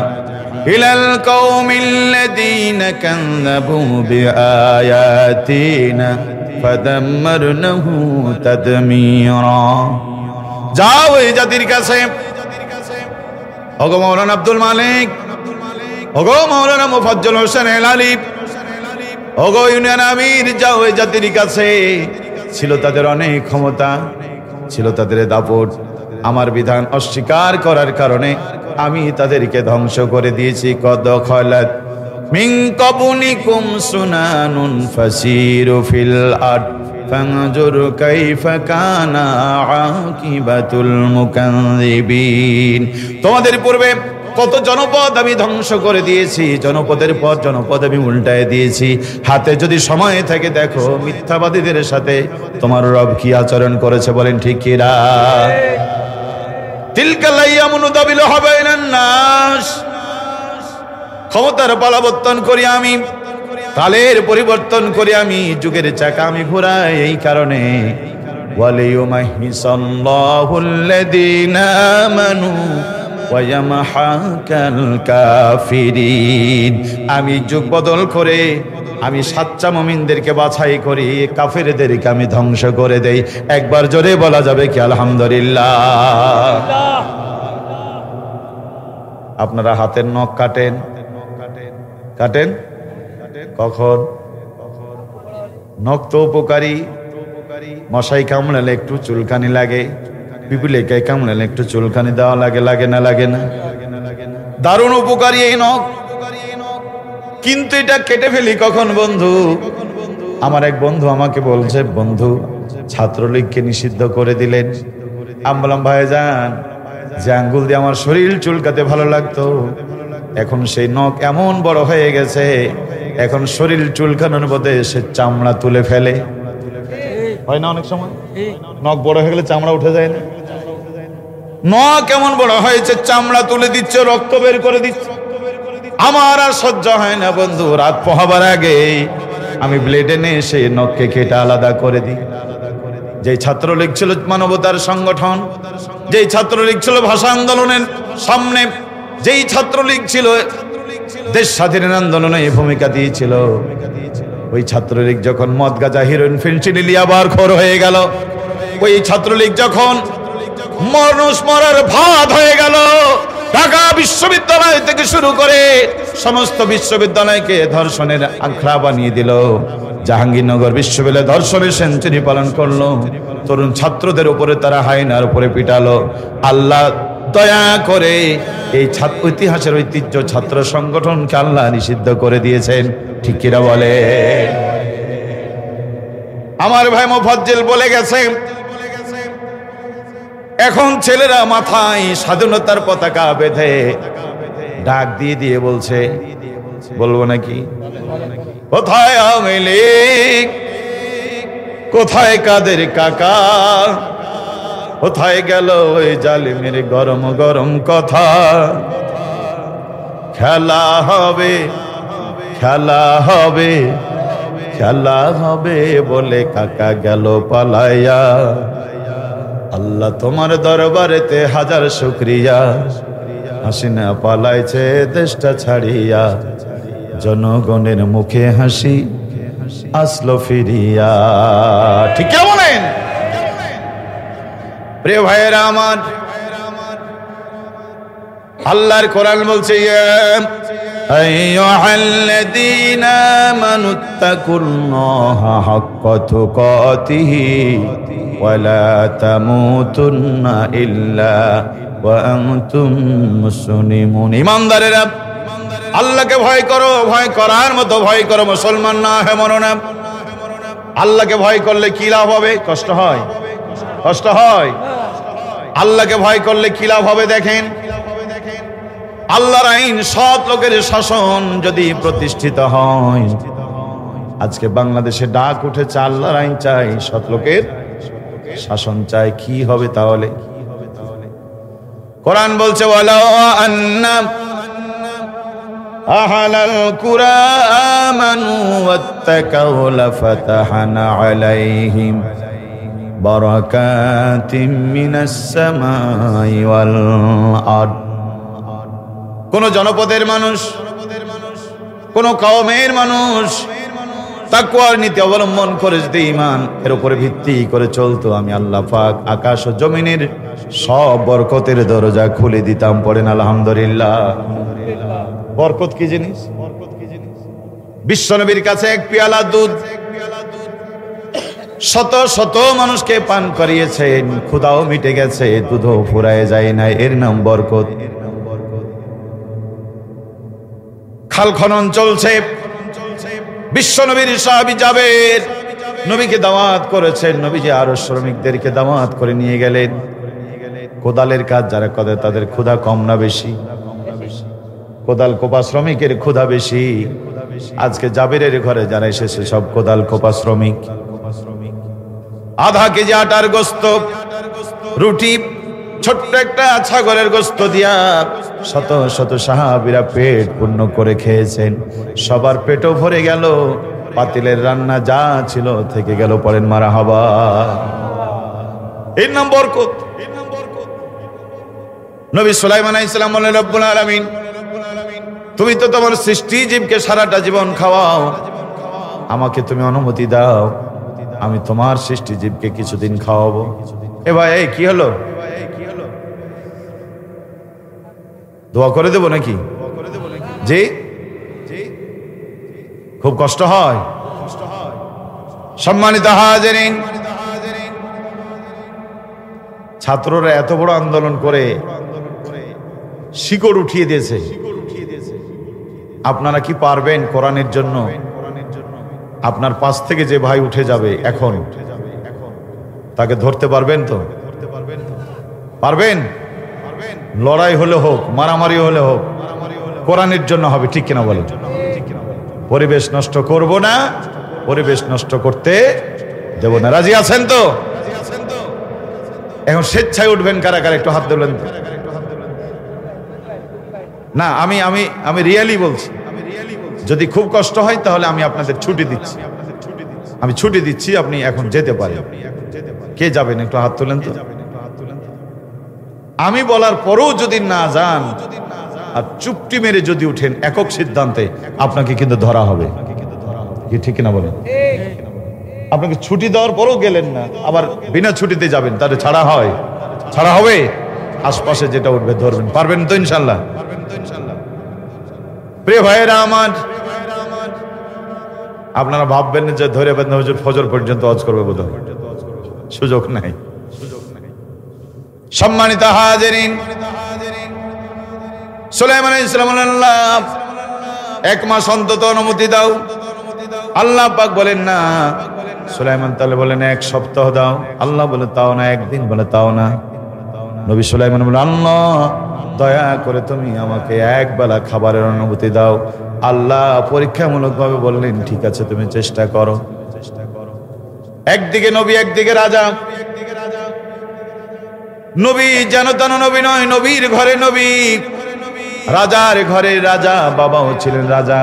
ইলাল কওমিল্লাযীনা কাযযাবু বিআয়াতিনা ফাদাম্মারনাহু তাদমীরা। যাও এই জাতির কাছে, ওগো মাওলানা আব্দুল মালিক, ওগো মাওলানা মুফাজ্জল হোসেন হেলালি, ওগো ইউনিয়ন আমির, যাও এই জাতির কাছে। ছিল তাদের অনেক ক্ষমতা, ছিল তাদের দাপট, আমার বিধান অস্বীকার করার কারণে আমি তাদেরকে ধ্বংস করে দিয়েছি। কদ খালাত মিন ক্বাবলিকুম সুনানুন ফাসিরু ফিল আরদ ফানজুর কাইফা কানা আকিবাতুল মুকাযযিবিন। তোমাদের পূর্বে কত জনপদ আমি ধ্বংস করে দিয়েছি, জনপদের পর জনপদ আমি উল্টায় দিয়েছি। হাতে যদি সময় থাকে দেখো মিথ্যাবাদীদের সাথে তোমার রব কি আচরণ করেছে, বলেন ঠিক কি না? তিলকাল আইয়ামু নুদাবিলুহা বাইনান নাস, ক্ষমতার পালাবর্তন করি আমি, কালের পরিবর্তন করি আমি, যুগের চাকা আমি ঘোরাই। এই কারণে ওয়ালিয়ুমাহিসাল্লাহুল্লাযীনা আমানু ওয়া ইয়ামহাকাল কাফিরিন, আমি যুগ বদল করে আমি সাচ্চা মুমিনদেরকে বাছাই করি, কাফেরদেরকে আমি ধ্বংস করে দেই। একবার জোরে বলা যাবে কি আলহামদুলিল্লাহ? আপনারা হাতের নখ কাটেন, কাটেন কখন? নখ তো উপকারী, মশাই কামড়ালে একটু চুলকানি লাগে, পিপিলিকায় কামড়ালে একটু চুলকানি দেওয়া লাগে, লাগে না? লাগে না? দারুণ উপকারী এই নখ, কিন্তু এটা কেটে ফেলি কখন বন্ধু? আমার এক বন্ধু আমাকে বলছে, বন্ধু ছাত্রলীগকে নিষিদ্ধ করে দিলেন। আমি বললাম ভাইজান, যে আঙ্গুল দিয়ে আমার শরীর চুলকাতে ভালো লাগতো, এখন সেই নখ এমন বড় হয়ে গেছে, এখন শরীর চুলকানোর বদলে সে চামড়া তুলে ফেলে। হয় না? অনেক সময় নখ বড় হয়ে গেলে চামড়া উঠে যায় না? নখ কেমন বড় হয়েছে, চামড়া তুলে দিচ্ছে, রক্ত বের করে দিচ্ছে। আমার আর সহ্য হয় না বন্ধু, রাত পোহাবার আগে আমি ব্লেড এনে সেই নখকে কেটে আলাদা করে দিই। যেই ছাত্রলীগ ছিল মানবতার সংগঠন, যেই ছাত্রলীগ ছিল ভাষা আন্দোলনের সামনে, যেই ছাত্রলীগ ছিল দেশ স্বাধীনের আন্দোলনে ভূমিকা দিয়েছিল, ওই ছাত্রলীগ যখন মদ গাঁজা হিরোইন ফেন্সিডিল আবার খোর হয়ে গেল, ওই ছাত্রলীগ যখন মানুষ মরার ভাত হয়ে গেল, ঢাকা বিশ্ববিদ্যালয় থেকে শুরু করে সমস্ত বিশ্ববিদ্যালয়কে ধর্ষণের আখড়া বানিয়ে দিল, জাহাঙ্গীরনগর বিশ্ববিদ্যালয় ধর্ষণের সেঞ্চুরি পালন করলো, তরুণ ছাত্রদের উপরে তারা হায়নার উপরে পিটালো। আল্লাহ দয়া করে এই ইতিহাসের ঐতিহ্য ছাত্র সংগঠনকে আল্লাহ নিষিদ্ধ করে দিয়েছেন। ঠিক কিনা বলে? আমার ভাই মুফাজ্জল বলে গেছে, এখন ছেলেরা মাথায় স্বাধীনতার পতাকা বেঁধে ডাক দিয়ে দিয়ে বলছে, বলবো নাকি? কোথায় আওয়ামী লীগ, কোথায় কাদের কাকা, কোথায় গেল ওই জালিমের গরম গরম কথা? খেলা হবে, খেলা হবে, খেলা হবে বলে কাকা গেল পালাইয়া। আল্লাহ তোমার দরবারেতে হাজার শুকরিয়া, হাসিনা পালাইছে দেশটা ছাড়িয়া, জনগণের মুখে হাসি আসলো ফিরিয়া। ঠিক বলেন প্রিয় ভাইয়েরা আমার, আল্লাহর কোরআন বলছে আইয়ুহাল্লাযীনা আমানুত্তাকুল্লাহা হাক্কা তুকাতিহি ওয়া লা তামুতুন্না ইল্লা ওয়া আনতুম মুসলিমুন। ঈমানদারেরা আল্লাহকে ভয় করো, ভয় করার মতো ভয় করো, মুসলমান না হয় মরো না। আল্লাহকে ভয় করলে কি লাভ হবে? কষ্ট হয়, কষ্ট হয়। আল্লাহকে ভয় করলে কি লাভ হবে? দেখেন, আল্লাহর আইন, সৎ লোকের শাসন যদি প্রতিষ্ঠিত হয়, আজকে বাংলাদেশে ডাক উঠেছে আল্লাহর আইন চাই, সৎ লোকের শাসন চাই, কি হবে তাহলে? কোরআন বলছে ওয়ালাউ আন্না আহলাল কুরা আমানু ওয়াত্তাকাউ লাফাতাহনা আলাইহিম বারাকাতিম মিনাস সামাই ওয়াল আরদ। কোন জনপদের মানুষ, কোন কওমের মানুষ তাকওয়ার নীতি অবলম্বন করে যদি ঈমান এর উপরে ভিত্তি করে চলতো, আমি আল্লাহ পাক আকাশ ও জমিনের সব বরকতের দরজা খুলে দিতাম। পড়েন আলহামদুলিল্লাহ। বরকত কি জিনিস? বিশ্বনবীর কাছে এক পেয়ালা দুধ শত শত মানুষকে পান করিয়েছেন, ক্ষুধাও মিটে গেছে, দুধও ফুরায় যায় না, এর নাম বরকত। খাল খনন চলছে, বিশ্বনবীর সাহাবী জাবের নবীকে দাওয়াত করেছেন, নবীজি আরো শ্রমিকদেরকে দাওয়াত করে নিয়ে গেলেন। কোদালের কাজ যারা করে তাদের ক্ষুধা কম না বেশি? কোদাল কোপা শ্রমিকের ক্ষুধা বেশি। আজকে জাবেরের ঘরে যারা এসেছে সব কোদাল কোপা শ্রমিক। আধা কেজি আটার গোস্ত, রুটি, ছোট্ট একটা ছাগলের গোস্ত দিয়া শত শত সাহাবীরা পেট পূর্ণ করে খেয়েছেন। সবার পেটও ভরে গেল, পাতিলের রান্না যা ছিল থেকে গেল। পড়েন মারহাবা। এর নাম বরকত। নবী সুলাইমান আলাইহিস সালাম বললেন, রব্বুল আলামিন, তুমি তো তোমার সৃষ্টি জীবকে সারাটা জীবন খাওয়াও, আমাকে তুমি অনুমতি দাও, আমি তোমার সৃষ্টি জীবকে কিছুদিন খাওয়াবো। এ ভাই, এই কি হলো? দোয়া করে দেবো নাকি? জি, খুব কষ্ট হয়। সম্মানিত হাজিরিন, ছাত্ররা এত বড় আন্দোলন করে শিকড় উঠিয়ে দিয়েছে। আপনারা কি পারবেন কোরআনের জন্য? আপনার পাশ থেকে যে ভাই উঠে যাবে এখন, তাকে ধরতে পারবেন তো? পারবেন? লড়াই হলে হোক, মারামারি হলে হোক, কোরআনের জন্য হবে, ঠিক কিনা বলেন? পরিবেশ নষ্ট করব না, পরিবেশ নষ্ট করতে দেব না। রাজি আছেন তো? এখন স্বেচ্ছায় উঠবেন কারা কারা? একটু হাত তুলেন তো। না, আমি আমি আমি রিয়েলি বলছি, যদি খুব কষ্ট হয় তাহলে আমি আপনাদের ছুটি দিচ্ছি, আমি ছুটি দিচ্ছি, আপনি এখন যেতে পারেন। কে যাবেন একটু হাত তুলেন তো। আমি বলার পরেও যদি না যান আর চুপটি মেরে যদি উঠেন একক সিদ্ধান্তে, আপনাকে কিন্তু ধরা হবে। কি ঠিক কিনা বলেন? আপনাকে ছুটি দেওয়ার পরেও গেলেন না, আবার বিনা ছুটিতে যাবেন, তাহলে ছাড়া হয়? ছাড়া হবে? আশপাশে যেটা উঠবে ধরবেন। পারবেন তো ইনশাল্লাহ? প্রিয় ভাইয়েরা আমার, আপনারা ভাববেন যে ধরে বেঁধে হুজুর ফজর পর্যন্ত ওয়াজ করবে, বোধহয় সুযোগ নাই। সম্মানিত হাজিরিন, সুলাইমান আলাইহিস সালাম বললেন, এক মাস অন্তত অনুমতি দাও। আল্লাহ পাক বলেন না। সুলাইমান তাহলে বলেন এক সপ্তাহ দাও। আল্লাহ বলে তাও না। একদিন বলে তাও না। নবী সুলাইমান বলেন, আল্লাহ দয়া করে তুমি আমাকে এক বেলা খাবারের অনুমতি দাও। আল্লাহ পরীক্ষামূলকভাবে বললেন, ঠিক আছে, তুমি চেষ্টা করো। একদিকে নবী, একদিকে রাজা। নবী যেন তেন নবী নয়, নবীর ঘরে নবী, রাজার ঘরে রাজা। বাবাও ছিলেন রাজা,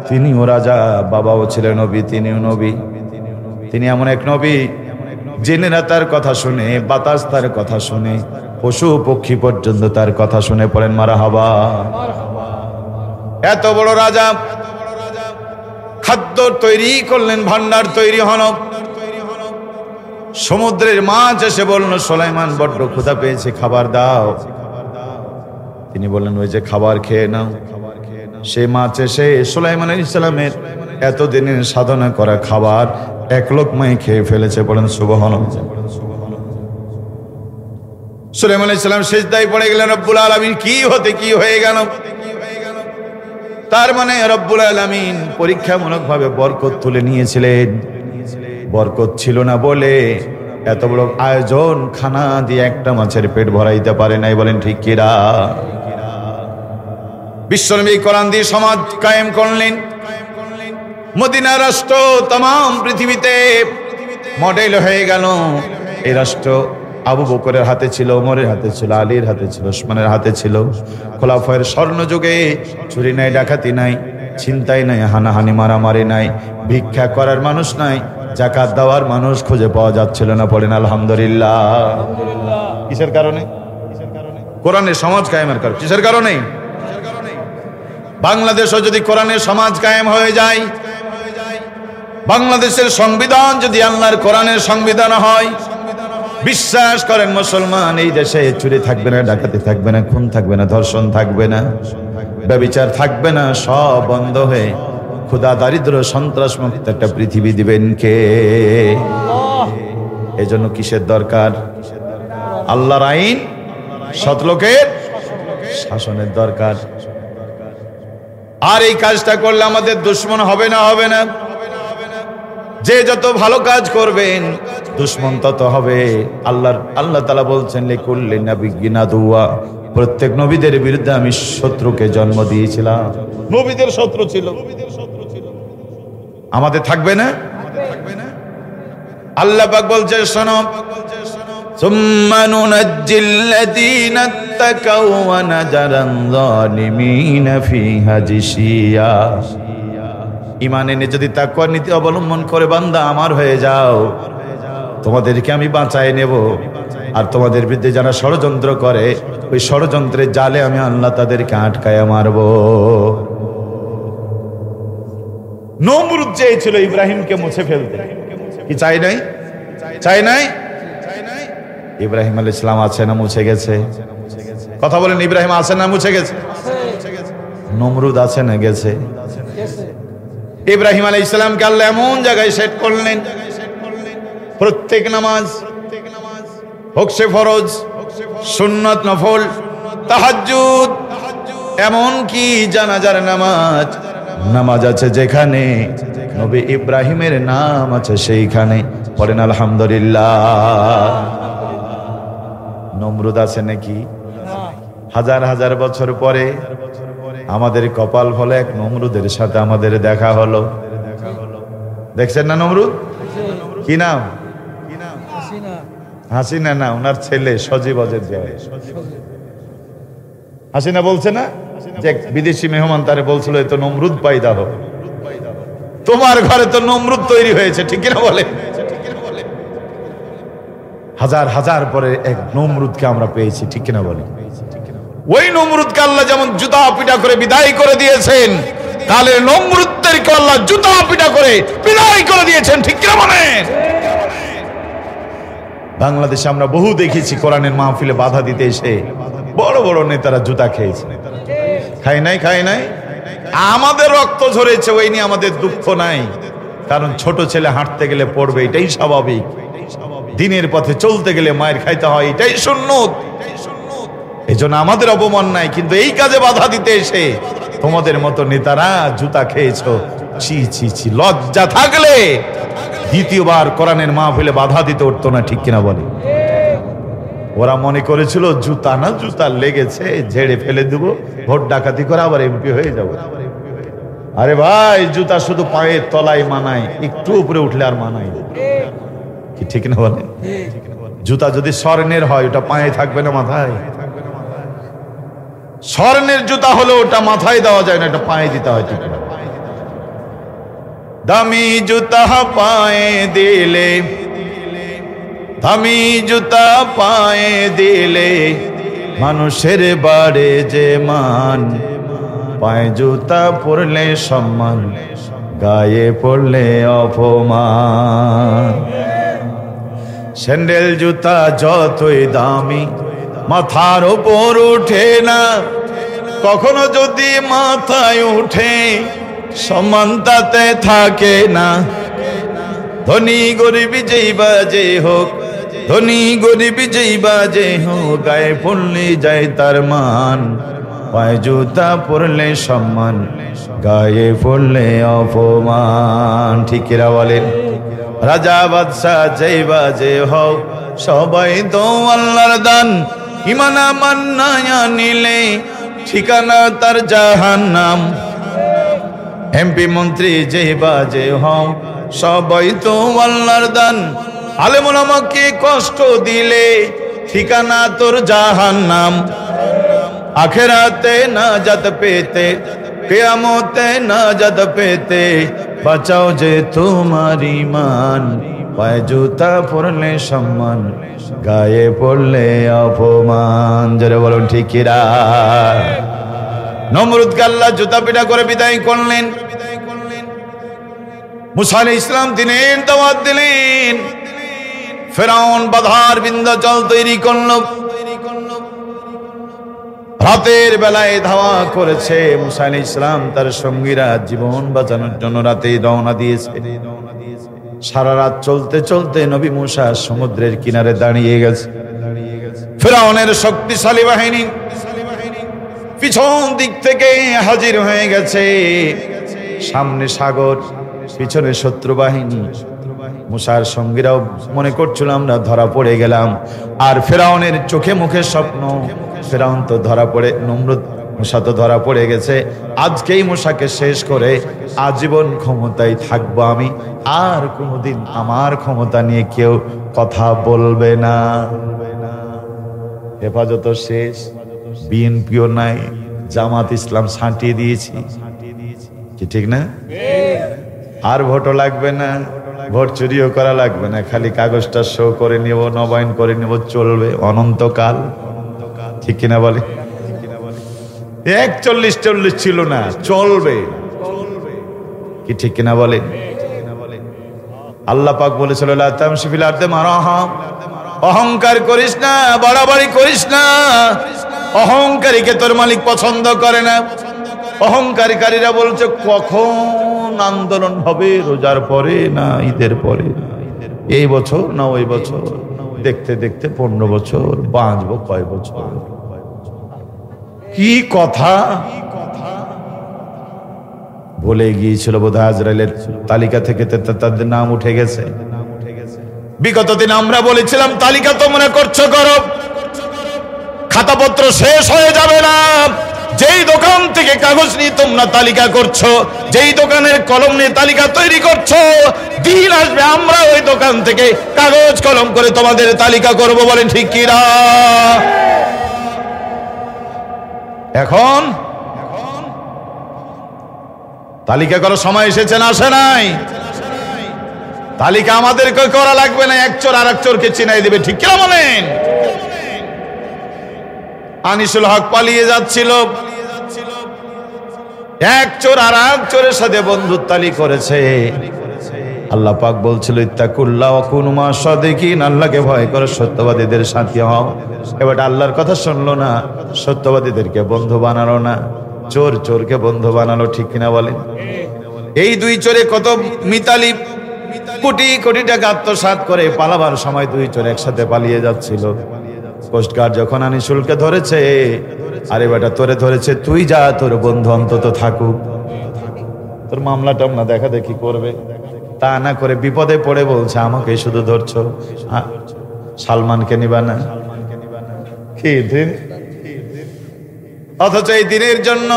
তিনিও রাজা, বাবাও ছিলেন নবী, তিনিও নবী। তিনি এমন এক নবী, জিনেরা তার কথা শুনে, বাতাস তার কথা শুনে, পশু পক্ষী পর্যন্ত তার কথা শুনে। পড়েন মারহাবা। এত বড় রাজা খাদ্য তৈরি করলেন, ভান্ডার তৈরি হল। সমুদ্রের মাছ এসে বলল, সুলাইমান বড্ড ক্ষুধা পেয়েছে, খাবার দাও। তিনি বললেন, ওই যে খাবার খেয়ে নাও। সে মাছ এসে সুলাইমান আলাইহিস সালামের এতদিনের সাধনা করা খাবার এক লোকমায় খেয়ে ফেলেছে। বলেন সুবহানাল্লাহ। সুলাইমান আলাইহিস সালাম সিজদায় পড়ে গেলেন। রব্বুল আলামিন কি হয়ে গেল? তার মানে রব্বুল আলামিন পরীক্ষামূলকভাবে বরকত তুলে নিয়েছিলেন। বরকত ছিল না বলে এত বড় আয়োজন, খানা দিয়ে একটা মাছের পেট ভরাইতে পারে নাই। বলেন ঠিক কিনা? বিশ্বনবী কোরআন দিয়ে সমাজ কায়েম করলেন। মদিনা রাষ্ট্র तमाम পৃথিবীতে মডেল হয়ে গেল। এই রাষ্ট্র আবু বকরের হাতে ছিল, ওমরের হাতে ছিল, আলীর হাতে ছিল, ওসমানের হাতে ছিল। খোলাফায়ের স্বর্ণযুগে চুরি নাই, ডাকাতি নাই, ছিনতাই নাই, হানাহানি মারামারি নাই, ভিক্ষা করার মানুষ নাই, যাকাত দেওয়ার মানুষ খুঁজে পাওয়া যাচ্ছিল না। পড়েন আলহামদুলিল্লাহ। কিসের কারণে? কোরআনের সমাজ কায়েমের কারণে। কিসের কারণে? বাংলাদেশও যদি কোরআনের সমাজ কায়েম হয়ে যায়, বাংলাদেশের সংবিধান যদি আল্লাহর কোরআনের সংবিধান হয়, বিশ্বাস করেন মুসলমান, এই দেশে চুরি থাকবে না, ডাকাতি থাকবে না, খুন থাকবে না, ধর্ষণ থাকবে না, ব্যভিচার থাকবে না, সব বন্ধ হয়ে ক্ষুধা, দারিদ্র, সন্ত্রাস মুক্ত একটা পৃথিবী দিবেন কে? এজন্য কিসের দরকার? আল্লাহর আইন, সৎ লোকের শাসনের দরকার। আর এই কাজটা করলে আমাদের দুশমন হবে না? হবে না? যে যত ভালো কাজ করবেন দুশমন তত হবে। আল্লাহ তাআলা বলছেন লিকুল্লি নাবিয়্যিন আদুওয়া, প্রত্যেক নবীদের বিরুদ্ধে আমি শত্রুকে জন্ম দিয়েছিলাম। নবীদের শত্রু ছিল, আমাদের থাকবে না? আল্লাহ পাক বলছে শোনো, সুম্মা নুনাজ্জিল্লাযীনা ইত্তাকাউ ওয়া নাযারান যালিমিনা ফিহা জিসিয়া। ঈমান এনে যদি তাকওয়ার নীতি অবলম্বন করে বান্দা আমার হয়ে যাও, তোমাদেরকে আমি বাঁচায় নেব। আর তোমাদের বিরুদ্ধে যারা ষড়যন্ত্র করে, ওই ষড়যন্ত্রের জালে আমি আল্লাহ তাদেরকে আটকায় মারব। নমরুদ চেয়েছিল ইব্রাহিমকে মুছে ফেলতে, কি চাই নাই? চাই নাই? ইব্রাহিম আলাইহিস সালাম আছে না মুছে গেছে? কথা বলেন, ইব্রাহিম আছে না মুছে গেছে? নমরুদ আছে না গেছে? ইব্রাহিম আলাইহিস সালামকে আল্লাহ এমন জায়গায় সেট করলেন, প্রত্যেক নামাজ হোক সে ফরজ, সুন্নাত, নফল, তাহাজ্জুদ, এমন কি জানাজার নামাজ আছে যেখানে নবী ইব্রাহিমের নাম আছে সেইখানে। পড়েন আলহামদুলিল্লাহ। নমরুদ আছে নাকি? হাজার হাজার বছর পরে আমাদের কপাল ফলে এক নমরুদের সাথে আমাদের দেখা হলো। দেখছেন না নমরুদ? কি নাম? হাসিনা না, ওনার ছেলে সজীব অজের জয়। হাসিনা বলছে না যে বিদেশি মেহমান তারে বলছিল তো নমরুদ পাইদা হোক। তোমার ঘরে তো নমরুদ তৈরি হয়েছে, ঠিক কিনা বলে? হাজার হাজার পরে এক নমরুদকে আমরা পেয়েছি, ঠিক কিনা বলে? ওই নমরুদকে আল্লাহ যেমন জুতা পিটা করে বিদায় করে দিয়েছেন, কালের নমরুদদেরকে আল্লাহ জুতা পিটা করে বিদায় করে দিয়েছেন, ঠিক কিনা বলে? বাংলাদেশে আমরা বহু দেখেছি কোরআনের মাহফিলে বাধা দিতে এসে বড় বড় নেতারা জুতা খেয়েছে। খাই নাই? খাই নাই? আমাদের রক্ত ঝরেছে, ওই নিয়ে আমাদের দুঃখ নাই, কারণ ছোট ছেলে হাঁটতে গেলে পড়বে, এটাই স্বাভাবিক। দিনের পথে চলতে গেলে মায়ের খাইতে হয়, এটাই সুন্নত। এই জন্য আমাদের অপমান নাই, কিন্তু এই কাজে বাধা দিতে এসে তোমাদের মতো নেতারা জুতা খেয়েছো। ছি ছি ছি, লজ্জা থাকলে দ্বিতীয়বার কোরআনের মাহফিলে বাধা দিতে উঠতো না, ঠিক কিনা বলে? ওরা মনে করেছিল জুতা না, জুতা লেগেছে ঝেড়ে ফেলে দেবো, ভোট ডাকাতি করে আবার এমপি হয়ে যাব। আরে ভাই, জুতা শুধু পায়ের তলায় মানায়, একটু উপরে উঠলে আর মানায় কি, ঠিক না বলে? জুতা যদি স্বর্ণের হয় ওটা পায়ে থাকবে না, মাথায়। স্বর্ণের জুতা হলে ওটা মাথায় দেওয়া যায় না, এটা পায়ে দিতে হয়, ঠিক না? দামি জুতা পায়ে দিলে, দামি জুতা পায়ে দিলে মানুষের বাড়ে যে মান, পায়ে জুতা পরলে সম্মান, গায়ে পড়লে অপমান। স্যান্ডেল জুতা যতই দামি মাথার উপর উঠে না, কখনো যদি মাথায় উঠে সম্মান তাতে থাকে না। ধনী গরিব যেই বাজে হোক, ধনী গরিব যেই বাজে হোক, গায়ে পড়লে যায় তার মান। পায়ে জুতা পরলে সম্মান, গায়ে পড়লে অপমান। ঠিক কিনা বলেন? রাজা বাদশা যেই বাজে হোক, সবাই তো আল্লাহর দান। ইমান আমার না নিলে ঠিকানা তার জাহান্নাম। এমপি মন্ত্রী যেই বাজে হোক, সবাই তো আল্লাহর দান। আলেম ওলামাকে কষ্ট দিলে ঠিকানা তোর জাহান্নাম। আখেরাতে নাজাত পেতে, কিয়ামতে নাজাত পেতে, বাঁচাও যে তোমার ঈমান। পায়ে জুতা পরলে সম্মান, গায়ে পড়লে অপমান। যারা বলুন ঠিক কিনা? নমরুদকে আল্লাহ জুতা পিটা করে বিদায় করলেন। মুসা আলাইহিস ইসলাম দিনের দাওয়াত দিলেন। ফেরাউন বাধার বিন্ধ্যাচল তৈরি করলো। রাতের বেলায় ধাওয়া করেছে। মুসা আলাইহিস ইসলাম তার সঙ্গীরা জীবন বাঁচানোর জন্য রাতে রওনা দিয়েছে। সারা রাত চলতে চলতে নবী মুসা সমুদ্রের কিনারে দাঁড়িয়ে গেছে। ফেরাউনের শক্তিশালী বাহিনী পিছন দিক থেকে হাজির হয়ে গেছে। সামনে সাগর, পিছনে শত্রু বাহিনী। মুসার সঙ্গীরাও মনে করছিল আমরা ধরা পড়ে গেলাম। আর ফেরাউনের চোখে মুখে স্বপ্ন, ফেরাউন তো ধরা পড়ে, নমরুদ মুসা তো ধরা পড়ে গেছে। আজকেই মুসাকে শেষ করে আজীবন ক্ষমতায় থাকবো আমি, আর কোনোদিন আমার ক্ষমতা নিয়ে কেউ কথা বলবে না। হেফাজত শেষ, বিএনপিও নাই, জামাত ইসলাম ছাঁটিয়ে দিয়েছি, কি ঠিক না? আর ভোটও লাগবে না, ভোট চুরিও করা লাগবে না, খালি কাগজটা শো করে নিব, নবায়ন করে নিব, চলবে অনন্তকাল। ঠিক কিনা বলে? 41-40 ছিল না, চলবে, কি ঠিক কিনা বলে? আল্লাহ পাক বলেছিল লা তামশি ফিল আরদি মারাহা, অহংকার করিস না, বাড়াবাড়ি করিস না। অহংকারীকে তোর মালিক পছন্দ করে না। অহংকারীরা বলছে কখন আন্দোলন হবে, রোজার পরে না ঈদের পরে, এই বছর না ওই বছর, দেখতে দেখতে 15 বছর, বাঁচবো কয় বছর। কি কথা বলে গিয়েছিল বোধহয় আজরাইলের তালিকা থেকে তাদের নাম উঠে গেছে। বিগত দিন আমরা বলেছিলাম তালিকা তোমরা করছো করো, খাতাপত্র শেষ হয়ে যাবে না। যেই দোকান থেকে কাগজ নিয়ে তোমরা তালিকা করছো, যেই দোকানের কলম নিয়ে তালিকা তৈরি করছো, দিন আসবে আমরা ওই দোকান থেকে কাগজ কলম করে তোমাদের তালিকা করব। বলেন ঠিক কিনা? এখন তালিকা করার সময় এসেছে না আসে নাই? তালিকা আমাদেরকে করা লাগবে না, এক চোর আর এক চোরকে চিনাই দেবে। ঠিক কিনা বলেন? আনিসুল হক পালিয়ে যাচ্ছিল, এক চোর আর এক চোরের সাথে বন্ধুত্বালি করেছে। আল্লাহ পাক বলছিল ইত্তাকুল্লাহ ওয়া কুনু মা'আস সাদিকিন, আল্লাহকে ভয় করো, সত্যবাদীদের সাথী হও। এবার আল্লাহর কথা শুনলো না, সত্যবাদীদেরকে বন্ধু বানালো না, চোর চোরকে বন্ধু বানালো। ঠিক কিনা বলেন? এই দুই চোরে কত মিতালি কোটি কোটি টাকা আত্মসাৎ করে পালাবার সময় দুই চোর একসাথে পালিয়ে যাচ্ছিল। কোস্টগার্ড যখন আনিসুলকে ধরেছে, আরে বেটা তোরে ধরেছে, তুই যা, তোর বন্ধু অন্তত থাকুক, তোর মামলা টামলা দেখা দেখি করবে। তা না করে বিপদে পড়ে বলছে আমাকে শুধু ধরছো, সালমানকে নিবা না? কি দিন! অথচ এই দিনের জন্য,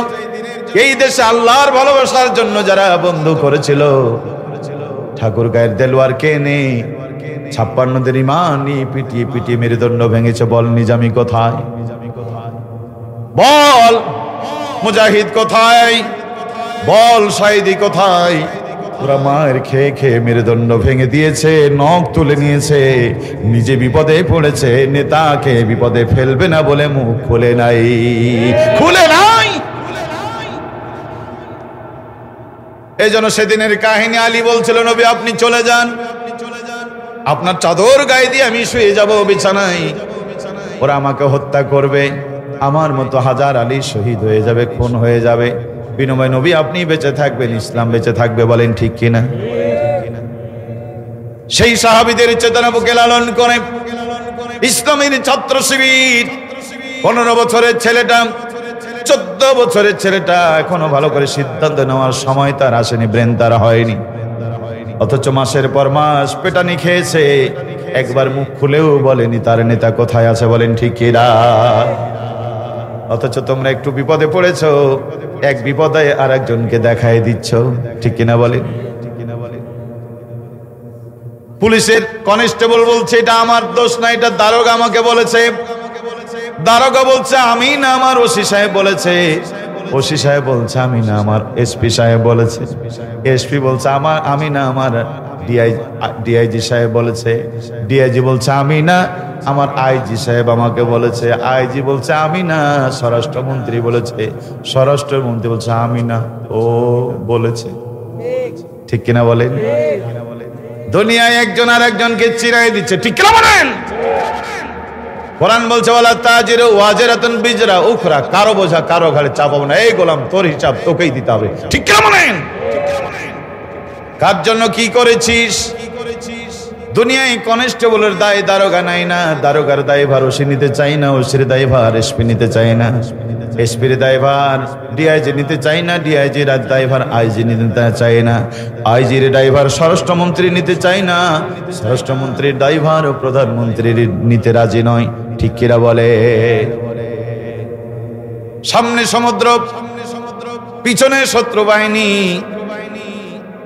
এই দেশে আল্লাহর ভালোবাসার জন্য যারা বন্ধু করেছিল, ঠাকুর গায়ের দেলোয়ারকে নেই 56 দিন ইমানি পিটিয়ে পিটিয়ে মেরুদণ্ড ভেঙেছে। বল নিজামি কোথায়? বল মুজাহিদ কোথায়? বল সাইদি কোথায়? ওরা মায়ের খেয়ে খেয়ে মেরুদণ্ড ভেঙে দিয়েছে, নখ তুলে নিয়েছে, নিজে বিপদে পড়েছে, নেতাকে বিপদে ফেলবে না বলে মুখ খুলে নাই, খুলে নাই। এই জন্য সেদিনের কাহিনী আলী বলছিল নবী আপনি চলে যান, আপনার চাদর গায়ে দিয়ে আমি শুয়ে যাব বিছানায়, ওরা আমাকে হত্যা করবে। আমার মতো হাজার আলী শহীদ হয়ে যাবে, খুন হয়ে যাবে, বিনিময় নবী আপনি বেঁচে থাকবেন, ইসলাম বেঁচে থাকবে। বলেন ঠিক কিনা? সেই সাহাবীদের চেতনা বুকে লালন করে ইসলামের ছাত্র শিবির 15 বছরের ছেলেটা, 14 বছরের ছেলেটা এখনো ভালো করে সিদ্ধান্ত নেওয়ার সময় তার আসেনি, ব্রেন তার হয়নি, অথচ মাসের পর মাস পেটানি খেয়েছে, একবার মুখ খুলেও বলেনি তার নেতা কোথায় আছে। বলেন ঠিক কিনা? অথচ তোমরা একটু বিপদে পড়েছো, এক বিপদে আর একজনকে দেখাই দিচ্ছ, ঠিক কিনা বলেন? পুলিশের কনস্টেবল বলছে এটা আমার দোষ না, এটা দারোগা আমাকে বলেছে। দারোগা বলছে আমি না, আমার ওসি সাহেব বলেছে। ওসি সাহেব বলছে আমি না, আমার এসপি সাহেব বলেছে। এসপি বলছে আমি না, আমার ডিআইজি সাহেব বলেছে। ডিআইজি বলছে আমি না, আমার আইজি সাহেব আমাকে বলেছে। আইজি বলছে আমি না, স্বরাষ্ট্রমন্ত্রী বলেছে। স্বরাষ্ট্রমন্ত্রী বলছে আমি না, ও বলেছে। ঠিক কিনা বলেন? দুনিয়ায় একজন আর একজনকে চিরাই দিচ্ছে, ঠিক কিনা বলেন? কোরআন বলছে ওয়ালা তাজিরু ওয়াজিরাতুন বিজরা উখরা, কারো বোঝা কারো ঘাড়ে চাপাবো না। এই গোলাম তোর হিসাব তোকেই দিতে হবে, ঠিক কিনা বলেন? কার জন্য কি করেছিস? দুনিয়ায় কনস্টেবলের দায় দারোগা নাই না, দারোগার দায়ভার ওসি নিতে চাই না, ওসির দায়ভার এসপি নিতে চাই না, এসপির দায়ভার ডিআইজি নিতে চাই না, ডিআইজির দায়ভার আইজি নিতে চাই না, আইজির দায়ভার স্বরাষ্ট্রমন্ত্রী নিতে চাই না, স্বরাষ্ট্রমন্ত্রীর দায়ভার ও প্রধানমন্ত্রীর নিতে রাজি নয়, ঠিক কিনা বলে? সামনে সমুদ্র, পিছনে শত্রু বাহিনী,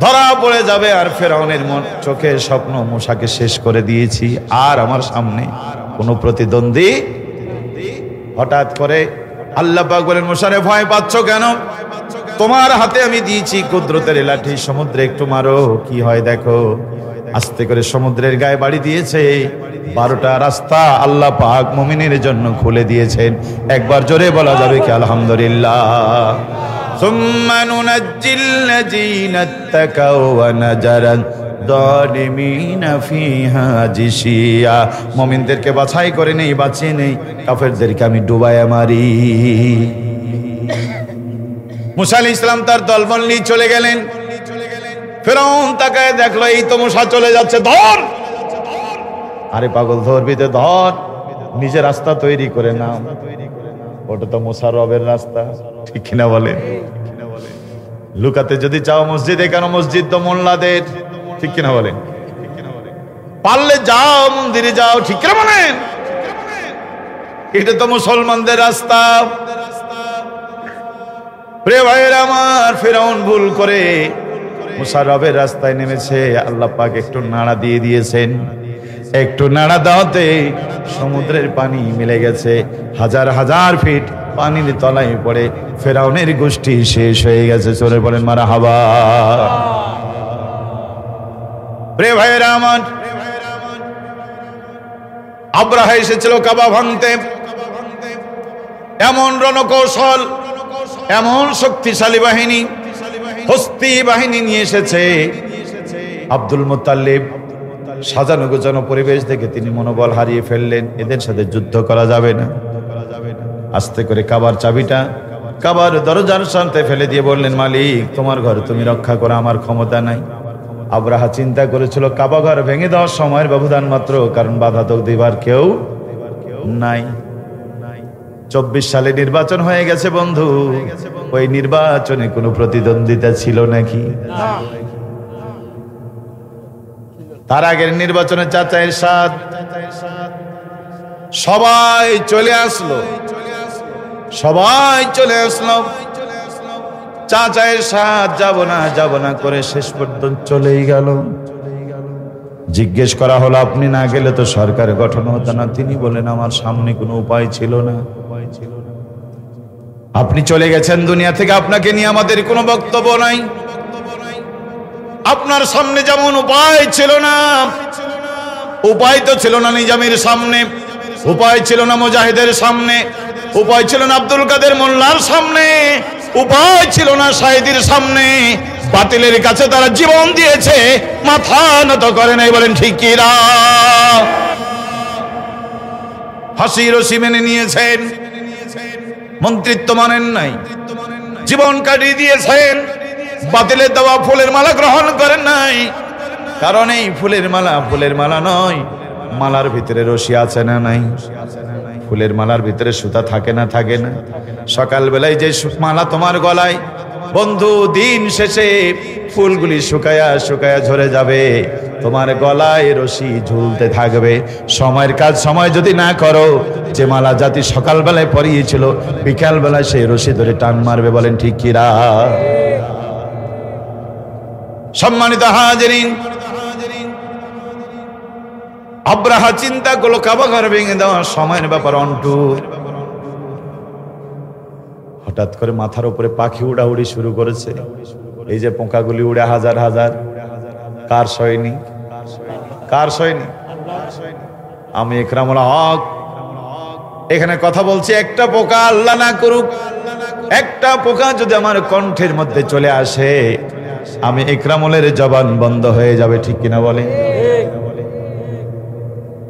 ধরা পড়ে যাবে। আর ফেরাউনের চোখে স্বপ্ন, মূসাকে শেষ করে দিয়েছি, আর আমার সামনে কোনো প্রতিদ্বন্দ্বী। হঠাৎ করে আল্লাহ পাক বলেন মূসারে ভয় পাচ্ছ কেন? তোমার হাতে আমি দিয়েছি কুদরতের লাঠি, সমুদ্রে একটু মারো, কি হয় দেখো। আস্তে করে সমুদ্রের গায়ে বাড়ি দিয়েছে। 12টা রাস্তা আল্লাহ পাক মুমিনের জন্য খুলে দিয়েছেন। একবার জোরে বলা যাবে কি আলহামদুলিল্লাহ? সুম্মা নুনাজ্জিল্লাযীনা তাকাও ওয়া নাজারান যালিমিনা ফিহা জিসিয়া। মুমিনদেরকে বাছাই করে নেই, বাঁচিয়ে নেই, কাফেরদেরকে আমি ডুবাইয়া মারি। মূসা আলাইহিস সালাম তার দলবল নিয়ে চলে গেলেন। ফেরাউন তাকায় দেখলো এই তো মূসা চলে যাচ্ছে, ধর। আরে পাগল, ধরবি তো ধর, নিজে রাস্তা তৈরি করে নাও, ওটা তো মূসার রবের রাস্তা, ঠিক কিনা বলে? লুকাতে যদি চাও মসজিদে কেন? মসজিদ তো মোল্লাদের, ঠিক কিনা বলেন? পারলে যাও মন্দিরে যাও, ঠিক কিনা বলেন? এটা তো মুসলমানদের রাস্তা। প্রিয় ভাইয়েরা আমার, ফেরাউন ভুল করে মূসা রবের রাস্তায় নেমেছে। আল্লাহ পাক একটু নাড়া দিয়ে দিয়েছেন। একটু নাড়া দাওতে সমুদ্রের পানি মিলে গেছে, হাজার হাজার ফিট পানির তলায় পড়ে ফেরাউনের গোষ্ঠী শেষ হয়ে গেছে। চলে বলেন মারহাবা। প্রিয় ভাইয়েরা আমার, আব্রাহা এসেছিল কাবা ভাঙতে। এমন রণকৌশল, এমন শক্তিশালী বাহিনী, হস্তি বাহিনী নিয়ে এসেছে। আব্দুল মুত্তালিব সাজানো গোছানো পরিবেশ দেখে তিনি মনোবল হারিয়ে ফেললেন, এদের সাথে যুদ্ধ করা যাবে না। আস্তে করে কাবার চাবিটা কাবার দরজার সামনে ফেলে দিয়ে বললেন, মালিক তোমার ঘর তুমি রক্ষা করা, আমার ক্ষমতা নাই। আব্রাহা চিন্তা করেছিল কাবা ঘর ভেঙে দেওয়ার সময়ের ব্যবধান মাত্র, কারণ বাধা তো দিবার কেউ নাই। 24 সালে নির্বাচন হয়ে গেছে বন্ধু, ওই নির্বাচনে কোনো প্রতিদ্বন্দ্বিতা ছিল নাকি? তার আগের নির্বাচনে চাচা এরশাদ সবাই চলে আসলো, সবাই চলে আসলো। চাচা এরশাদ যাব না করে শেষ পর্যন্ত চলেই গেল। জিজ্ঞেস করা হলো আপনি না গেলে তো সরকার গঠন হতো না। তিনি বলেন আমার সামনে কোনো উপায় ছিল না। আপনি চলে গেছেন দুনিয়া থেকে, আপনাকে নিয়ে আমাদের কোনো বক্তব্য নাই। আপনার সামনে যেমন উপায় ছিল না, উপায় তো ছিল না নিজামের সামনে, উপায় ছিল না মুজাহিদের সামনে, উপায় ছিল না আব্দুল কাদের মোল্লার সামনে, উপায় ছিল না সাইদির সামনে। বাতিলের কাছে তারা জীবন দিয়েছে, মাথা নত করে নাই। বলেন ঠিক কি না? ফাঁসির রশি মেনে নিয়েছেন। মন্ত্রিত্ব মানেন নাই, জীবন কাটিয়ে দিয়েছেন, বাতিলের দেওয়া ফুলের মালা গ্রহণ করেন নাই। কারণ এই ফুলের মালা নয়, মালার ভিতরে রশি আছে না নাই? ফুলের মালার ভিতরে সুতা থাকে না থাকে না? সকালবেলায় যে মালা তোমার গলায়, বন্ধু দিন শেষে ফুলগুলি শুকায়া শুকায়া ঝরে যাবে, তোমার গলায় রশি ঝুলতে থাকবে। সময়ের কাজ সময় যদি না করো, যে মালা জাতি সকালবেলায় পরিয়েছিল, বিকালবেলায় সেই রশি ধরে টান মারবে। বলেন ঠিক কিরা? সম্মানিত হাজিরিন, আব্রাহা চিন্তা করলো কাবা ঘর ভেঙে দেওয়া সময়ের ব্যাপার অন্টু। হঠাৎ করে মাথার উপরে পাখি উড়াউড়ি শুরু করেছে। এই যে পোকাগুলি উড়ে হাজার হাজার, কার সৈনিক? কার সৈনিক? আমি ইকরামুল হক এখানে কথা বলছি। একটা পোকা, আল্লাহ না করুক, একটা পোকা যদি আমার কণ্ঠের মধ্যে চলে আসে, আমি ইকরামুলের জবান বন্ধ হয়ে যাবে। ঠিক কিনা বলে?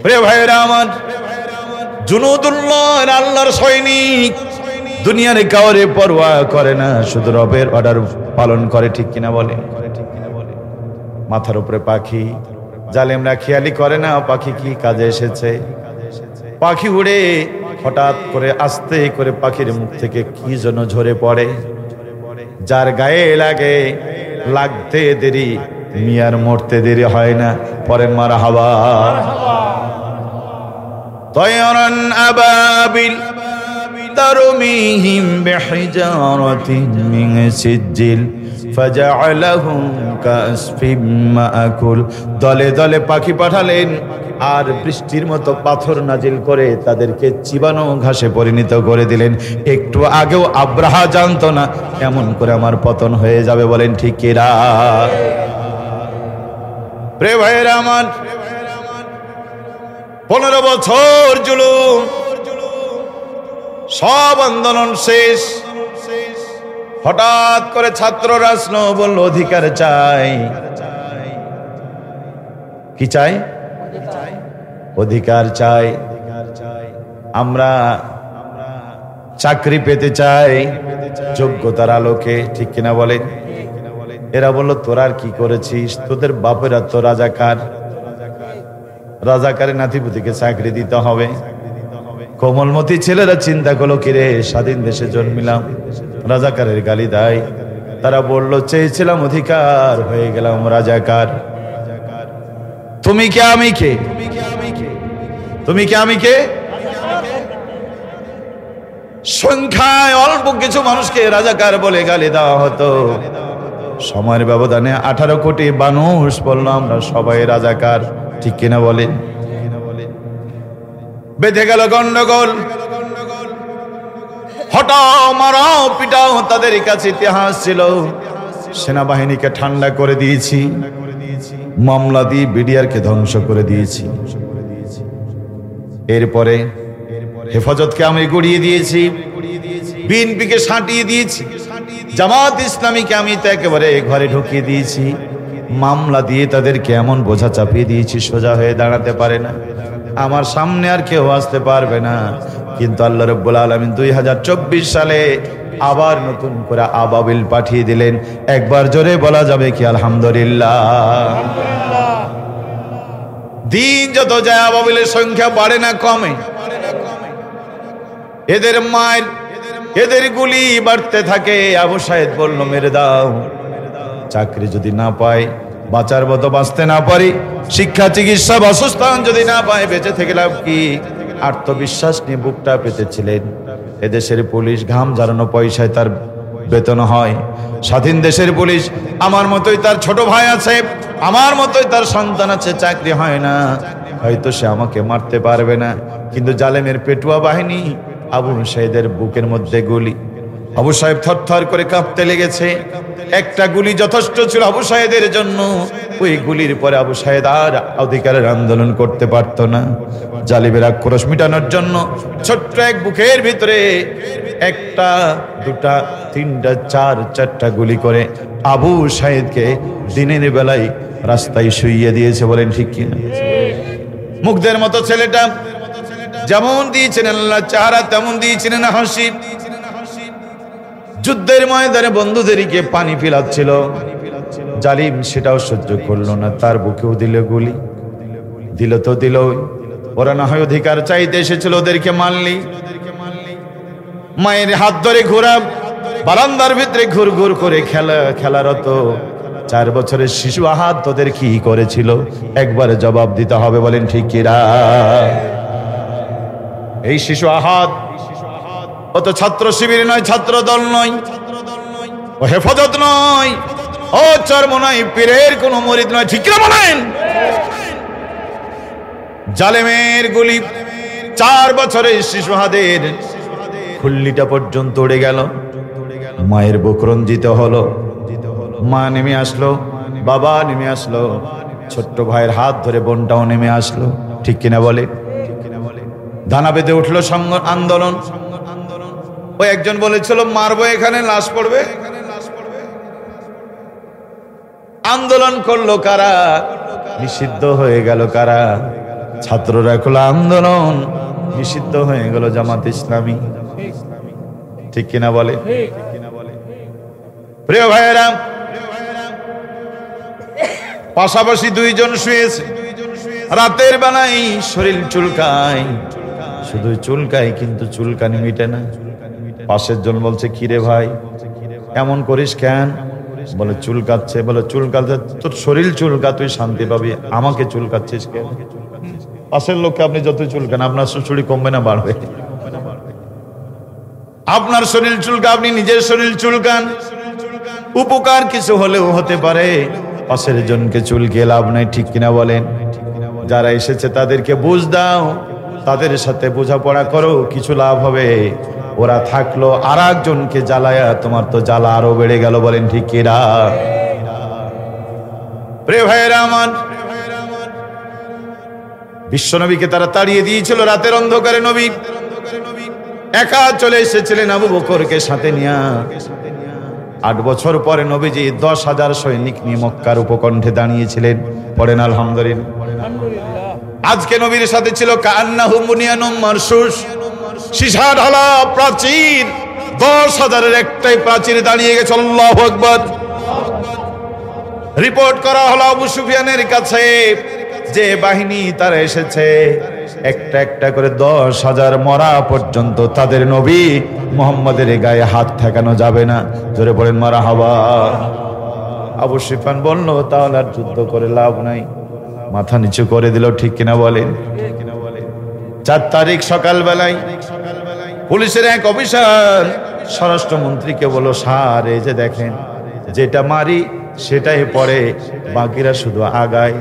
প্রিয় ভাইরা আমার, জুনুদুল্লাহ আল্লাহর সৈনিক, দুনিয়ার কাউরে পরোয়া করে না, শুধু রবের অর্ডার পালন করে। ঠিক কিনা বলে? মাথার উপরে পাখি, জালেমরা খেয়ালি করে না পাখি কি কাজে এসেছে। পাখি উড়ে হঠাৎ করে আস্তে করে পাখির মুখ থেকে কি যেন ঝরে পড়ে, যার গায়ে লাগে, লাগতে দেরি, মিয়ার মরতে দেরি হয় না। পরেন মারহাবা। তয়রান আবাবিল তারমিহিম বিহিজারাতিন মিন সিজিল ফাজআলাহুম কাসফিম মাআকুল। দলে দলে পাখি পাঠালেন আর বৃষ্টির মতো পাথর নাজিল করে তাদেরকে চিবানো ঘাসে পরিণত করে দিলেন। একটু আগেও আব্রাহা জানতো না এমন করে আমার পতন হয়ে যাবে। বলেন ঠিক কিনা? প্রিয় ভাইয়েরা আমার, 15 বছর জুলুম, সব আন্দোলন শেষ। হঠাৎ করে ছাত্র রাষ্ট্র বলল অধিকার চাই। কি চাই? অধিকার চাই। আমরা চাকরি পেতে চাই যোগ্যতার আলোকে। ঠিক কিনা বলেন? এরা বলল তোরা আর কি করেছিস? তোদের বাপেরা তো রাজাকার, রাজাকারের নাতিপুতিকে চাকরি দিতে হবে। কোমলমতি ছেলেরা চিন্তা করলো, কিরে স্বাধীন দেশে জন্মিলাম, রাজাকারের গালি দেয়। তারা বলল চেয়েছিলাম অধিকার, হয়ে গেলাম রাজাকার। তুমি কে আমি কে? তুমি কে আমি কে? সংখ্যায় অল্প কিছু মানুষকে রাজাকার বলে গালি দেওয়া হতো। সময়ের ব্যবধানে 18 কোটি মানুষ বলল আমরা সবাই রাজাকার। ঠিক কিনা বলেন? বেঁধে গেল গন্ডগোল, হটাও মারাও পিটাও তাদের কাছে ইতিহাস ছিল। সেনাবাহিনীকে ঠান্ডা করে দিয়েছি, মামলা দিয়ে বিডিআরকে ধ্বংস করে দিয়েছি। এরপরে হেফাজতকে আমি গুড়িয়ে দিয়েছি, বিএনপিকে সাঁটিয়ে দিয়েছি, জামাত ইসলামীকে আমি তো একেবারে ঘরে ঢুকিয়ে দিয়েছি। মামলা দিয়ে তাদেরকে এমন বোঝা চাপিয়ে দিয়েছি সোজা হয়ে দাঁড়াতে পারে না, আমার সামনে আর কেউ আসতে পারবে না। কিন্তু আল্লাহ রাব্বুল আলামিন 2024 সালে আবার নতুন করে আবাবিল পাঠিয়ে দিলেন। একবার জোরে বলা যাবে কি আলহামদুলিল্লাহ? দিন যত যায় আবাবিলের সংখ্যা বাড়ে না কমে? এদের মায়ের, এদের গুলি বাড়তে থাকে। আবু সাইদ বলল মেরে দাও, চাকরি যদি না পাই, বাঁচার মতো বাঁচতে না পারি, শিক্ষা চিকিৎসা বাসস্থান যদি না পাই, বেঁচে থেকে লাভ কি? আত্মবিশ্বাস নিয়ে বুকটা পেতেছিলেন। এদেশের পুলিশ ঘাম ঝরানো পয়সায় তার বেতন হয়। স্বাধীন দেশের পুলিশ, আমার মতোই তার ছোট ভাই আছে, আমার মতোই তার সন্তান আছে, চাকরি হয় না। হয়তো সে আমাকে মারতে পারবে না, কিন্তু জালেমের পেটুয়া বাহিনী, আবু সাইদের বুকের মধ্যে গুলি। আবু সাহেব থরথর করে কাঁপতে লেগেছে। একটা গুলি যথেষ্ট ছিল আবু সাইদের জন্য। ওই গুলির পরে আবু সাইদ আর অধিকারের আন্দোলন করতে পারত না। জালিমের আক্রোশ মিটানোর জন্য ছোট্ট এক বুকের ভিতরে একটা, দুটা, তিনটা, চারটা গুলি করে আবু সাইদকে দিনের বেলায় রাস্তায় শুইয়ে দিয়েছে। বলেন ঠিক কিনা? মুগ্ধের মতো ছেলেটা যেমন দিয়েছিলেন আল্লাহ চেহারা, তেমন দিয়েছিলেন হাসি। যুদ্ধের ময়দানে বন্ধুদেরকে পানি পিলাচ্ছিল, জালিম সেটাও সহ্য করলো না, তার বুকেও দিল গুলি। দিল তো দিল, ওরা না হয় অধিকার চাইতে এসেছিল, ওদেরকে মারলি। মায়ের হাত ধরে ঘোরা বারান্দার ভিতরে ঘুর ঘুর করে খেলারত 4 বছরের শিশু আহাদ তোদের কি করেছিল? একবারে জবাব দিতে হবে, বলেন ঠিক কিরা? এই শিশু আহাদ ও তো ছাত্র শিবির নয়, ছাত্র দল নয়, ও হেফাজত নয়, ও চর্ম নয়, পীরের কোন মুরিদ নয়, ঠিক কিনা বলেন? জালেমের গুলি 4 বছরের শিশু আহাদের খুল্লিটা পর্যন্ত উড়ে গেল। মায়ের বুক রঞ্জিত হলো, মা নেমে আসলো, বাবা নেমে আসলো, ছোট্ট ভাইয়ের হাত ধরে বোনটাও নেমে আসলো, ঠিক কিনা বলে? দানা বেঁধে উঠলো আন্দোলন। ওই একজন বলেছিল মারবো, এখানে লাশ পড়বে। আন্দোলন করলো কারা? নিষিদ্ধ হয়ে গেল কারা? ছাত্ররা করলো আন্দোলন, নিষিদ্ধ হয়ে গেল জামাত ইসলামী, ঠিক কিনা বলে? প্রিয় ভাইয়েরা, পাশাপাশি 2 জন শুয়েছে, রাতের বেলায় শরীর চুলকায়, শুধু চুলকায়, কিন্তু চুলকানি মিটে না। পাশের জন বলছে কিরে ভাই এমন করিস কেন? বলে চুলকাচ্ছে। বলে চুলকাচ্ছে, তোর শরীর চুলকা, তুই শান্তি পাবি, আমাকে চুলকাচ্ছিস কেন? পাশের লোককে আপনি যতই চুলকান আপনার চুড়ি কমবে না বাড়বে? আপনার শরীর চুলকা, আপনি নিজের শরীর চুলকান, উপকার কিছু হলেও হতে পারে, পাশের জনকে চুলকে লাভ নাই, ঠিক কিনা বলেন? যারা এসেছে তাদেরকে বুঝ দাও, তাদের সাথে বোঝাপড়া করো, কিছু লাভ হবে। ওরা থাকলো আর একজনকে জ্বালায়া, তোমার তো জ্বালা আরো বেড়ে গেল, বলেন ঠিক কিনা? প্রিয় ভাইয়েরা আমার, বিশ্বনবীকে তারা তাড়িয়ে দিয়েছিল রাতের অন্ধকারে। নবী একা চলে এসেছিলেন আবু বকরকে সাথে নিয়ে। 8 বছর পরে নবীজি 10,000 সৈনিক নিয়ে মক্কার উপকণ্ঠে দাঁড়িয়েছিলেন। পড়েন আলহামদুলিল্লাহ। আজকে নবীর সাথে ছিল কান্নাহু বুনিয়ানুম মারসুস, সীসা ঢালা প্রাচীর, 10,000-এর একটাই প্রাচীর দাঁড়িয়ে গেছে। আল্লাহু আকবার। রিপোর্ট করা হলো আবু সুফিয়ানের কাছে যে বাহিনী তারা এসেছে, একটা একটা করে 10,000 মরা পর্যন্ত তাদের নবী মুহাম্মাদের গায়ে হাত ঠেকানো যাবে না। জোরে বলেন মারহাবা। আবু সুফিয়ান বলল তাহলে আর যুদ্ধ করে লাভ নাই, মাথা নিচু করে দিল, ঠিক কিনা বলেন? 4 তারিখ সকালবেলায় পুলিশের এক অফিসার স্বরাষ্ট্রমন্ত্রীকে বলল, স্যার এই যে দেখেন, যেটা মারি সেটাই পড়ে, বাকিরা শুধু আগায়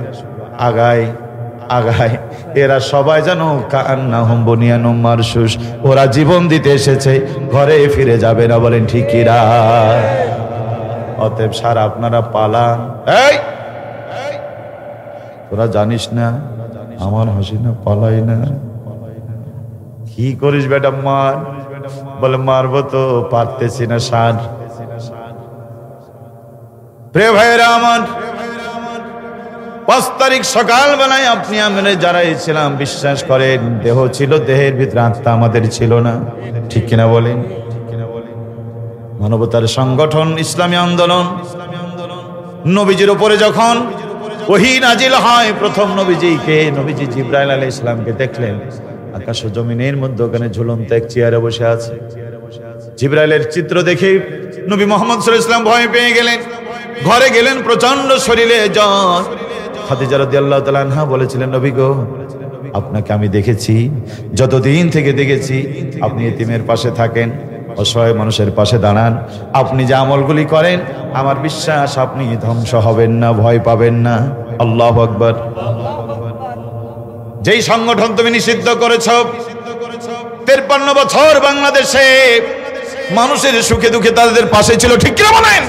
আগায় আগায়। এরা সবাই যেন কান্নাহুম বুনিয়ানুম মারসুস, ওরা জীবন দিতে এসেছে, ঘরে ফিরে যাবে না, বলেন ঠিক কিনা? অতএব স্যার আপনারা পালান। এই তোরা জানিস না আমার হাসিনা পালাই না, কি করিস বেটা? মার। বলে মারবো তো পারতেছি না স্যার। প্রিয় ভাইয়েরা আমার, 5 তারিখ সকালবেলায় আপনি আমরা যারা ছিলাম, বিশ্বাস করেন দেহ ছিল, দেহের ভিতরে আত্মা আমাদের ছিল না, ঠিক কিনা বলেন? মানবতার সংগঠন ইসলামী আন্দোলন, নবীজির উপরে যখন ওহী নাজিল হয়, প্রথম নবীজিকে, নবীজি জিবরাইল আলাইহিস সালামকে দেখলেন আকাশ ও জমিনের মধ্যে, ওখানে ঝুলন্ত এক চেয়ারে বসে আছে। জিবরাইলের চিত্র দেখে নবী মুহাম্মদ সাল্লাল্লাহু আলাইহি ওয়াসাল্লাম ভয় পেয়ে গেলেন, ঘরে গেলেন, প্রচন্ড শরীরে জ্বর। খাদিজা রাদিয়াল্লাহু তাআলা আনহা বলেছিলেন, নবী গো আপনাকে আমি দেখেছি, যতদিন থেকে দেখেছি আপনি এতিমের পাশে থাকেন, অসহায় মানুষের পাশে দাঁড়ান, আপনি যে আমলগুলি করেন আমার বিশ্বাস আপনি ধ্বংস হবেন না, ভয় পাবেন না। আল্লাহু আকবার। যেই সংগঠন তুমি নিষিদ্ধ করেছো, 53 বছর বাংলাদেশে মানুষের সুখে দুঃখে তাদের পাশে ছিল, ঠিক কিনা বলেন?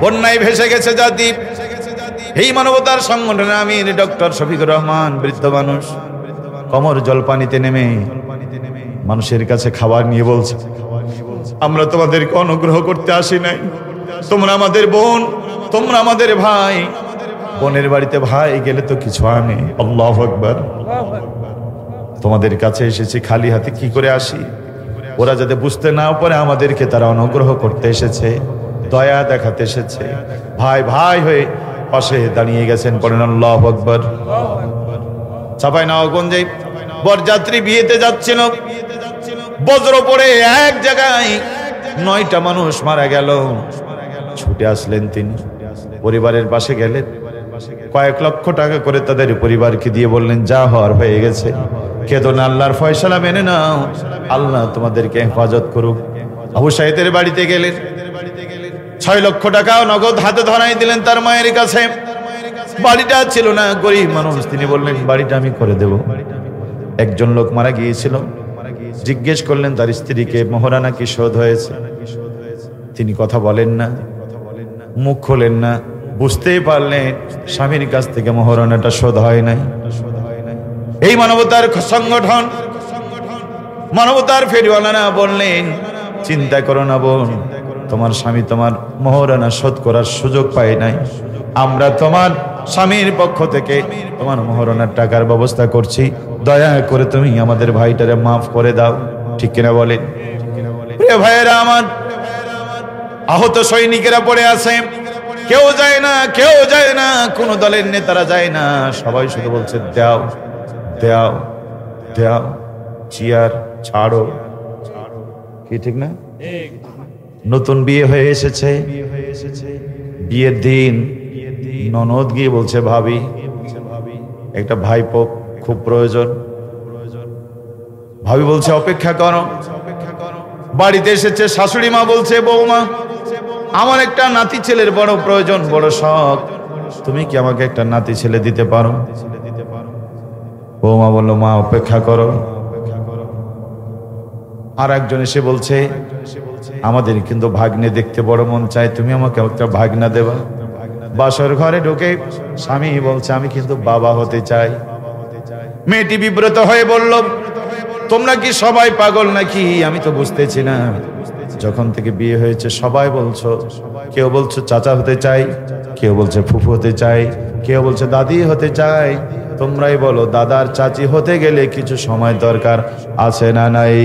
বন্যায় ভেসে গেছে জাতি, এই মানবতার সংগঠনে আমির ডক্টর শফিকুর রহমান, বৃদ্ধ মানুষ, কমর জল পানিতে নেমে মানুষের কাছে খাবার নিয়ে বলছে, আমরা তোমাদেরকে অনুগ্রহ করতে আসি নাই, তোমরা আমাদের বোন, তোমরা আমাদের ভাই, বোনের বাড়িতে ভাই গেলে তো কিছু আনে। আল্লাহু আকবার। তোমাদের কাছে এসেছি খালি হাতে, কি করে আসি? ওরা যাতে বুঝতে না পারে আমাদেরকে তারা অনুগ্রহ করতে এসেছে, দয়া দেখাতে এসেছে। ভাই ভাই হয়ে পাশে দাঁড়িয়ে গেছেন, পড়েন আল্লাহু আকবার। চাঁপাইনবাবগঞ্জে বরযাত্রী বিয়েতে যাচ্ছিল, বজ্র পড়ে এক জায়গায় 9টা মানুষ মারা গেল। ছুটে আসলেন তিনি, পরিবারের পাশে গেলেন, কয়েক লক্ষ টাকা করে তাদের পরিবারকে দিয়ে বললেন, যা হওয়ার হয়ে গেছে, কেঁদো না, আল্লাহর ফয়সালা মেনে নাও, আল্লাহ তোমাদেরকে হেফাজত করুক। আবু সাইদের বাড়িতে গেলেন, 6 লক্ষ টাকা নগদ হাতে ধরাই দিলেন তার মায়ের কাছে। বাড়িটা ছিল না, গরিব মানুষ, তিনি বললেন বাড়িটা আমি করে দেব। একজন লোক মারা গিয়েছিল, জিজ্ঞেস করলেন তার স্ত্রীকে, মোহরানা কি শোধ হয়েছে? তিনি কথা বলেন না, মুখ খোলেন না। বুঝতেই পারলেন স্বামীর কাছ থেকে মোহরানাটা শোধ হয় নাই। এই মানবতার সংগঠন, মানবতার ফেরিওয়ালারা বললেন, চিন্তা করো না বোন, তোমার স্বামী তোমার মোহরানা শোধ করার সুযোগ পায় নাই, আমরা তোমার স্বামীর পক্ষ থেকে তোমার মোহরানার টাকার ব্যবস্থা করছি, দয়া করে তুমি আমাদের ভাইটারে মাফ করে দাও। ঠিক কিনা বলেন? প্রিয় ভাইয়েরা আমার, আহত সৈনিকেরা পড়ে আছে, কেউ যায় না, কেউ যায় না, কোন দলের নেতারা যায় না, সবাই শুধু বলছে দাও দাও দাও, চেয়ার ছাড়ো। কি ঠিক না? নতুন বিয়ে হয়ে এসেছে, বিয়ের দিন ননদ গিয়ে বলছে, ভাবি একটা ভাইপো খুব প্রয়োজন। ভাবি বলছে অপেক্ষা করো। বাড়িতে এসেছে, শাশুড়ি মা বলছে, বৌমা আমার একটা নাতি ছেলের বড় প্রয়োজন, বড় শখ, তুমি কি আমাকে একটা নাতি ছেলে দিতে পারো? বৌমা বলল, মা অপেক্ষা করো। আর একজন এসে বলছে, আমাদের কিন্তু ভাগ্নে দেখতে বড় মন চায়, তুমি আমাকে একটা ভাগনা দেবা। বাসর ঘরে ঢুকে স্বামী বলছে, আমি কিন্তু বাবা হতে চাই। মেয়েটি বিব্রত হয়ে বলল, তোমরা কি সবাই পাগল নাকি? আমি তো বুঝতেছি না, যখন থেকে বিয়ে হয়েছে সবাই বলছো, কেউ বলছো চাচা হতে চাই, কেউ বলছে ফুফু হতে চাই, কেউ বলছে দাদি হতে চাই, তোমরাই বলো দাদার চাচি হতে গেলে কিছু সময় দরকার আছে না নাই?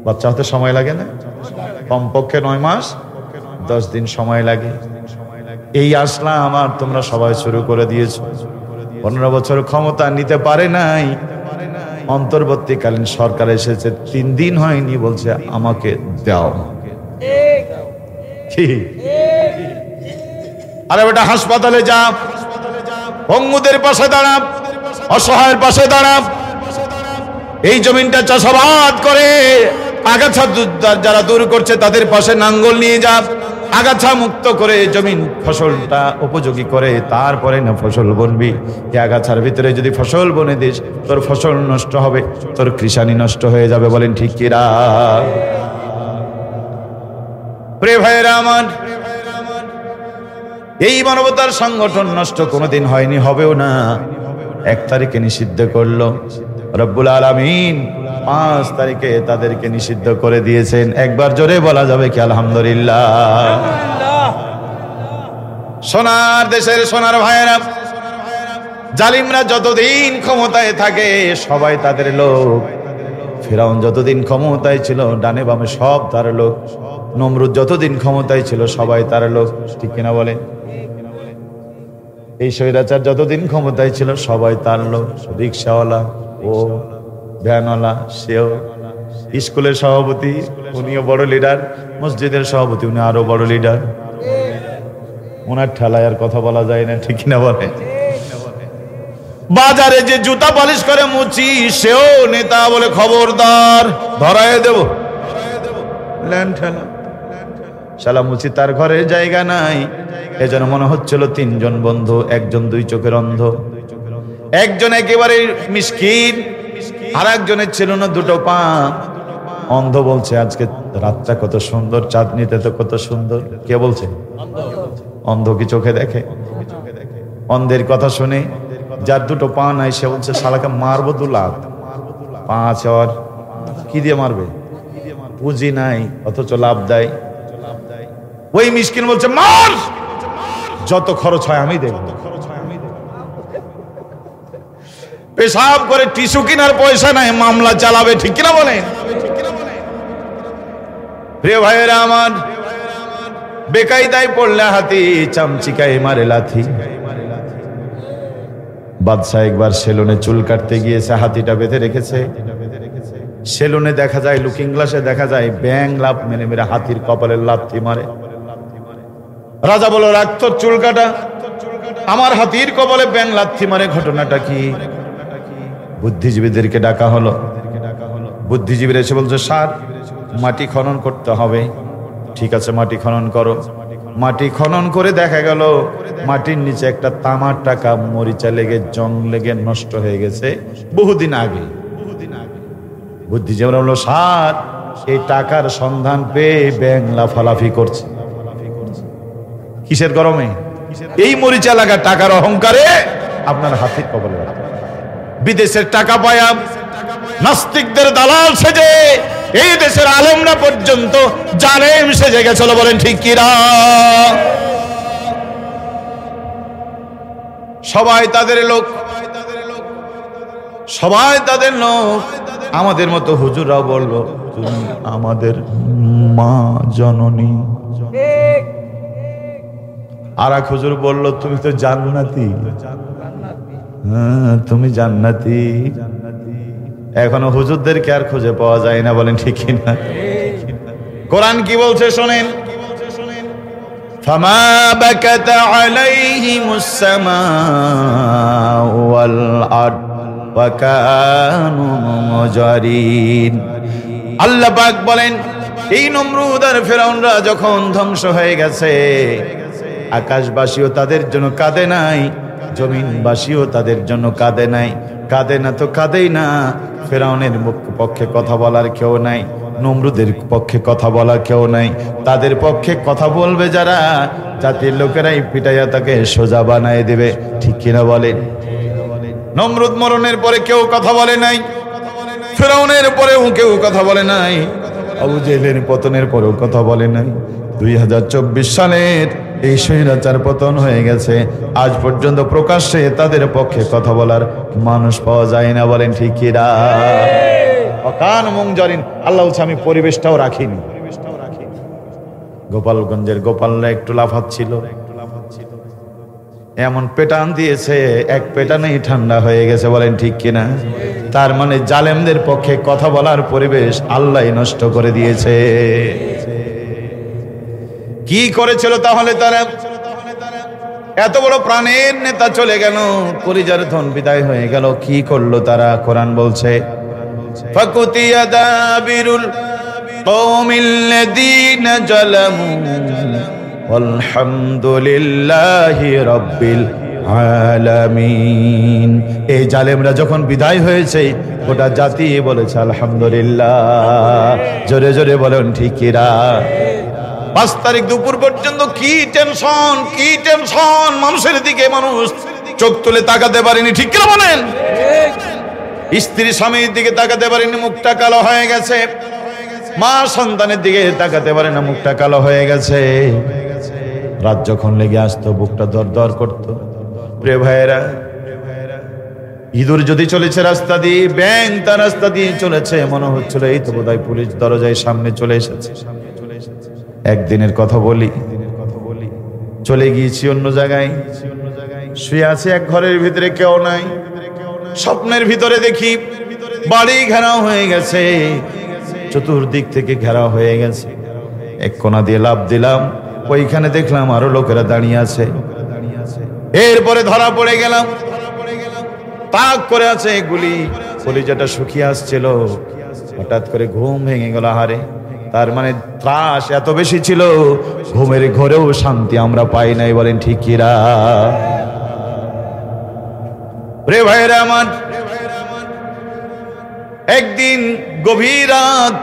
বাচ্চা হতে সময় লাগে না? কমপক্ষে 9 মাস 10 দিন সময় লাগে। এই আসলাম আর তোমরা সবাই শুরু করে দিয়েছো। 15 বছর ক্ষমতা নিতে পারে নাই, অন্তর্বর্তীকালীন সরকার এসেছে, 3 দিন হয়নি, বলছে আমাকে দাও। আরে বেটা, হাসপাতালে যা, পঙ্গুদের পাশে দাঁড়া, অসহায়ের পাশে দাঁড়া, এই জমিনটা চাষাবাদ করে আগাছা যারা দূর করছে তাদের পাশে নাঙ্গল নিয়ে যা, আগাছা মুক্ত করে জমিন ফসলটা উপযোগী করে তারপরে না ফসল বুনবি। এই আগাছার ভিতরে যদি ফসল বনে দিস, তোর ফসল নষ্ট হবে, তোর কৃষানি নষ্ট হয়ে যাবে। বলেন ঠিক কিরা? প্রিয় ভাইয়েরা আমার, এই মানবতার সংগঠন নষ্ট কোনোদিন হয়নি, হবেও না। 1 তারিখে নিষিদ্ধ করলো রব্বুল আলামিন, 5 তারিখে তাদেরকে নিষিদ্ধ করে দিয়েছেন। একবার জোরে বলা যাবে কি আলহামদুলিল্লাহ? সোনার দেশের সোনার ভাইয়েরা, জালিমরা যতদিন ক্ষমতায় থাকে সবাই তাদের লোক। ফিরাউন যতদিন ক্ষমতায় ছিল ডানে বামে সব তার লোক। নমরুদ যতদিন ক্ষমতায় ছিল সবাই তার লোক। ঠিক কিনা বলে? এই স্বৈরাচার যতদিন ক্ষমতায় ছিল সবাই তার লোক। রিক্সাওয়ালা ও ভ্যানওয়ালা সেও, স্কুলের সভাপতি উনিও বড় লিডার, মসজিদের সভাপতি উনি আরো বড় লিডার। ওনার ঠেলায় আর কথা বলা যায় না। ঠিক কিনা বলে? বাজারে যে জুতা পালিশ করে মুচি সেও নেতা, বলে খবরদার ধরায় দেব। ল্যান্ড ঠেলা শালা মুচি, তার ঘরের জায়গা নাই। এজন্য মনে হচ্ছিল 3 জন বন্ধু, একজন 2 চোখের অন্ধ, একজন একেবারে মিসকিন, আর একজনের ছিল না 2টো পা। অন্ধ বলছে আজকে রাতটা কত সুন্দর, চাঁদনিতে তো কত সুন্দর। কে বলছে? অন্ধ কি চোখে দেখে? অন্ধের কথা শুনে যার 2টো পা নাই সে বলছে শালাকে মারবো 2 লাখ। পা আছে আর কি দিয়ে মারবে? পুঁজি নাই, অথচ লাভ দেয়। ওই মিসকিন বলছে মার, যত খরচ হয় আমি দেব। পেশাব করে টিস্যু কেনার পয়সা নাই, মামলা চালাবে, ঠিক কিনা বলেন? প্রিয় ভাইয়েরা আমার, বেকায়দায় পড়লে হাতি, চামচিকায় মারে লাথি। বাদশা একবার সেলুনে চুল কাটতে গিয়েছে, হাতিটা বেঁধে রেখেছে। সেলুনে দেখা যায়, লুকিং গ্লাসে দেখা যায় ব্যাং লাফ মেরে মেরে হাতির কপালে লাথি মারে। রাজা বলো, রাখ তোর চুল কাটা, আমার হাতির কপালে ব্যাং লাথি মারে, ঘটনাটা কি? বুদ্ধিজীবীদেরকে ডাকা হলো। বুদ্ধিজীবীরা এসে বলছে, স্যার মাটি খনন করতে হবে। ঠিক আছে, মাটি খনন করো। মাটি খনন করে দেখা গেল মাটির নিচে একটা তামার টাকা মরিচা লেগে জং লেগে নষ্ট হয়ে গেছে বহুদিন আগে। বুদ্ধিজীবীরা বলল, স্যার এই টাকার সন্ধান পেয়ে ব্যাং লাফালাফি করছে। কিসের গরমে? এই মরিচা লাগা টাকার অহংকারে আপনার হাতির কবলে। বিদেশের টাকা পায়া নাস্তিকদের দালাল সেজে এই দেশের আলেমরা পর্যন্ত জালেম সেজে গেছিল, বলেন ঠিক কিনা? সবাই তাদের লোক, সবাই তাদের লোক। আমাদের মতো হুজুররাও বলল, তুমি আমাদের মা জননী। আর এক হুজুর বলল, তুমি তো জান্নাতি। হ্যাঁ, তুমি জান্নাতি। এখনো হুজুরদেরকে আর খুঁজে পাওয়া যায় না, বলেন ঠিক কিনা? কোরআন কি বলছে শোনেন, ফামা বাকাত আলাইহিমুস সামাউ ওয়াল আরদ ওয়া কানু মুজারিন। আল্লাহ পাক বলেন, এই নমরুদ আর ফেরাউনরা যখন ধ্বংস হয়ে গেছে, আকাশবাসীও তাদের জন্য কাঁদে নাই, জমিনবাসীও তাদের জন্য কাঁদে নাই। কাঁদে না তো কাঁদেই না। ফেরাউনের পক্ষে কথা বলার কেউ নাই, নমরুদের পক্ষে কথা বলার কেউ নাই। তাদের পক্ষে কথা বলবে যারা, জাতির লোকেরাই পিটাইয়া তাকে সোজা বানায় দেবে, ঠিক কিনা বলেন? নমরুদ মরণের পরে কেউ কথা বলে নাই, ফেরাউনের পরেও কেউ কথা বলে নাই, আবু জেহেলের পতনের পরেও কথা বলে নাই। 2024 সালের এই স্বৈরাচার পতন হয়ে গেছে, আজ পর্যন্ত প্রকাশ্যে তাদের পক্ষে কথা বলার মানুষ পাওয়া যায় না, বলেন ঠিক কিনা? অকান মুংজারিন। আল্লাহ বলছে, আমি পরিবেশটাও রাখিনি। গোপালগঞ্জের গোপালরা একটু লাফাচ্ছিল, এমন পেটান দিয়েছে, এক পেটানেই ঠান্ডা হয়ে গেছে, বলেন ঠিক কিনা? তার মানে জালেমদের পক্ষে কথা বলার পরিবেশ আল্লাহ নষ্ট করে দিয়েছে। কি করেছিল তাহলে তারা? এত বড় প্রাণের নেতা চলে গেল, পরিজার ধন বিদায় হয়ে গেল, কি করলো তারা? কোরআন বলছে, ফাকুতিয়া দাবিরুল কওমিল্লাযীনা জালামু আলহামদুলিল্লাহি রাব্বিল আলামিন। এই জালেমরা যখন বিদায় হয়েছে, গোটা জাতি বলেছে আলহামদুলিল্লাহ। জোরে জোরে বলেন ঠিক কিনা? 5 তারিখ দুপুর পর্যন্ত কি টেনশন, কি টেনশন! মানুষের দিকে মানুষ চোখ তুলে তাকাতে পারেনি, ঠিক কিনা বলেন? স্ত্রী স্বামীর দিকে তাকাতে পারেনি, মুখটা কালো হয়ে গেছে। মা সন্তানের দিকে তাকাতে পারে না, মুখটা কালো হয়ে গেছে। রাত যখন লেগে আসতো, বুকটা দরদর করতো। প্রিয় ভাইয়েরা, ইঁদুর যদি চলেছে রাস্তা দিয়ে, ব্যাঙ তার রাস্তা দিয়ে চলেছে, মনে হচ্ছিল এই তো বোধহয় পুলিশ দরজায় সামনে চলে এসেছে। একদিনের কথা বলি, চলে গিয়েছি অন্য জায়গায়, শুয়ে আছে এক ঘরের ভিতরে, কেউ নাই। স্বপ্নের ভিতরে দেখি বাড়ি ঘেরাও হয়ে গেছে, চতুর্দিক থেকে ঘেরাও হয়ে গেছে। এক কোণা দিয়ে লাফ দিলাম, ওইখানে দেখলাম আরো লোকেরা দাঁড়িয়ে আছে। এরপরে ধরা পড়ে গেলাম, তাক করে আছে গুলি, কলিজাটা শুকিয়ে আসছিল। হঠাৎ করে ঘুম ভেঙে গেল। হারে, তার মানে ত্রাস এত বেশি ছিল, ঘুমের ঘরেও শান্তি আমরা পাই নাই, বলেন ঠিক কিনা? রে ভাইরা আমার, একদিন গভীর রাত,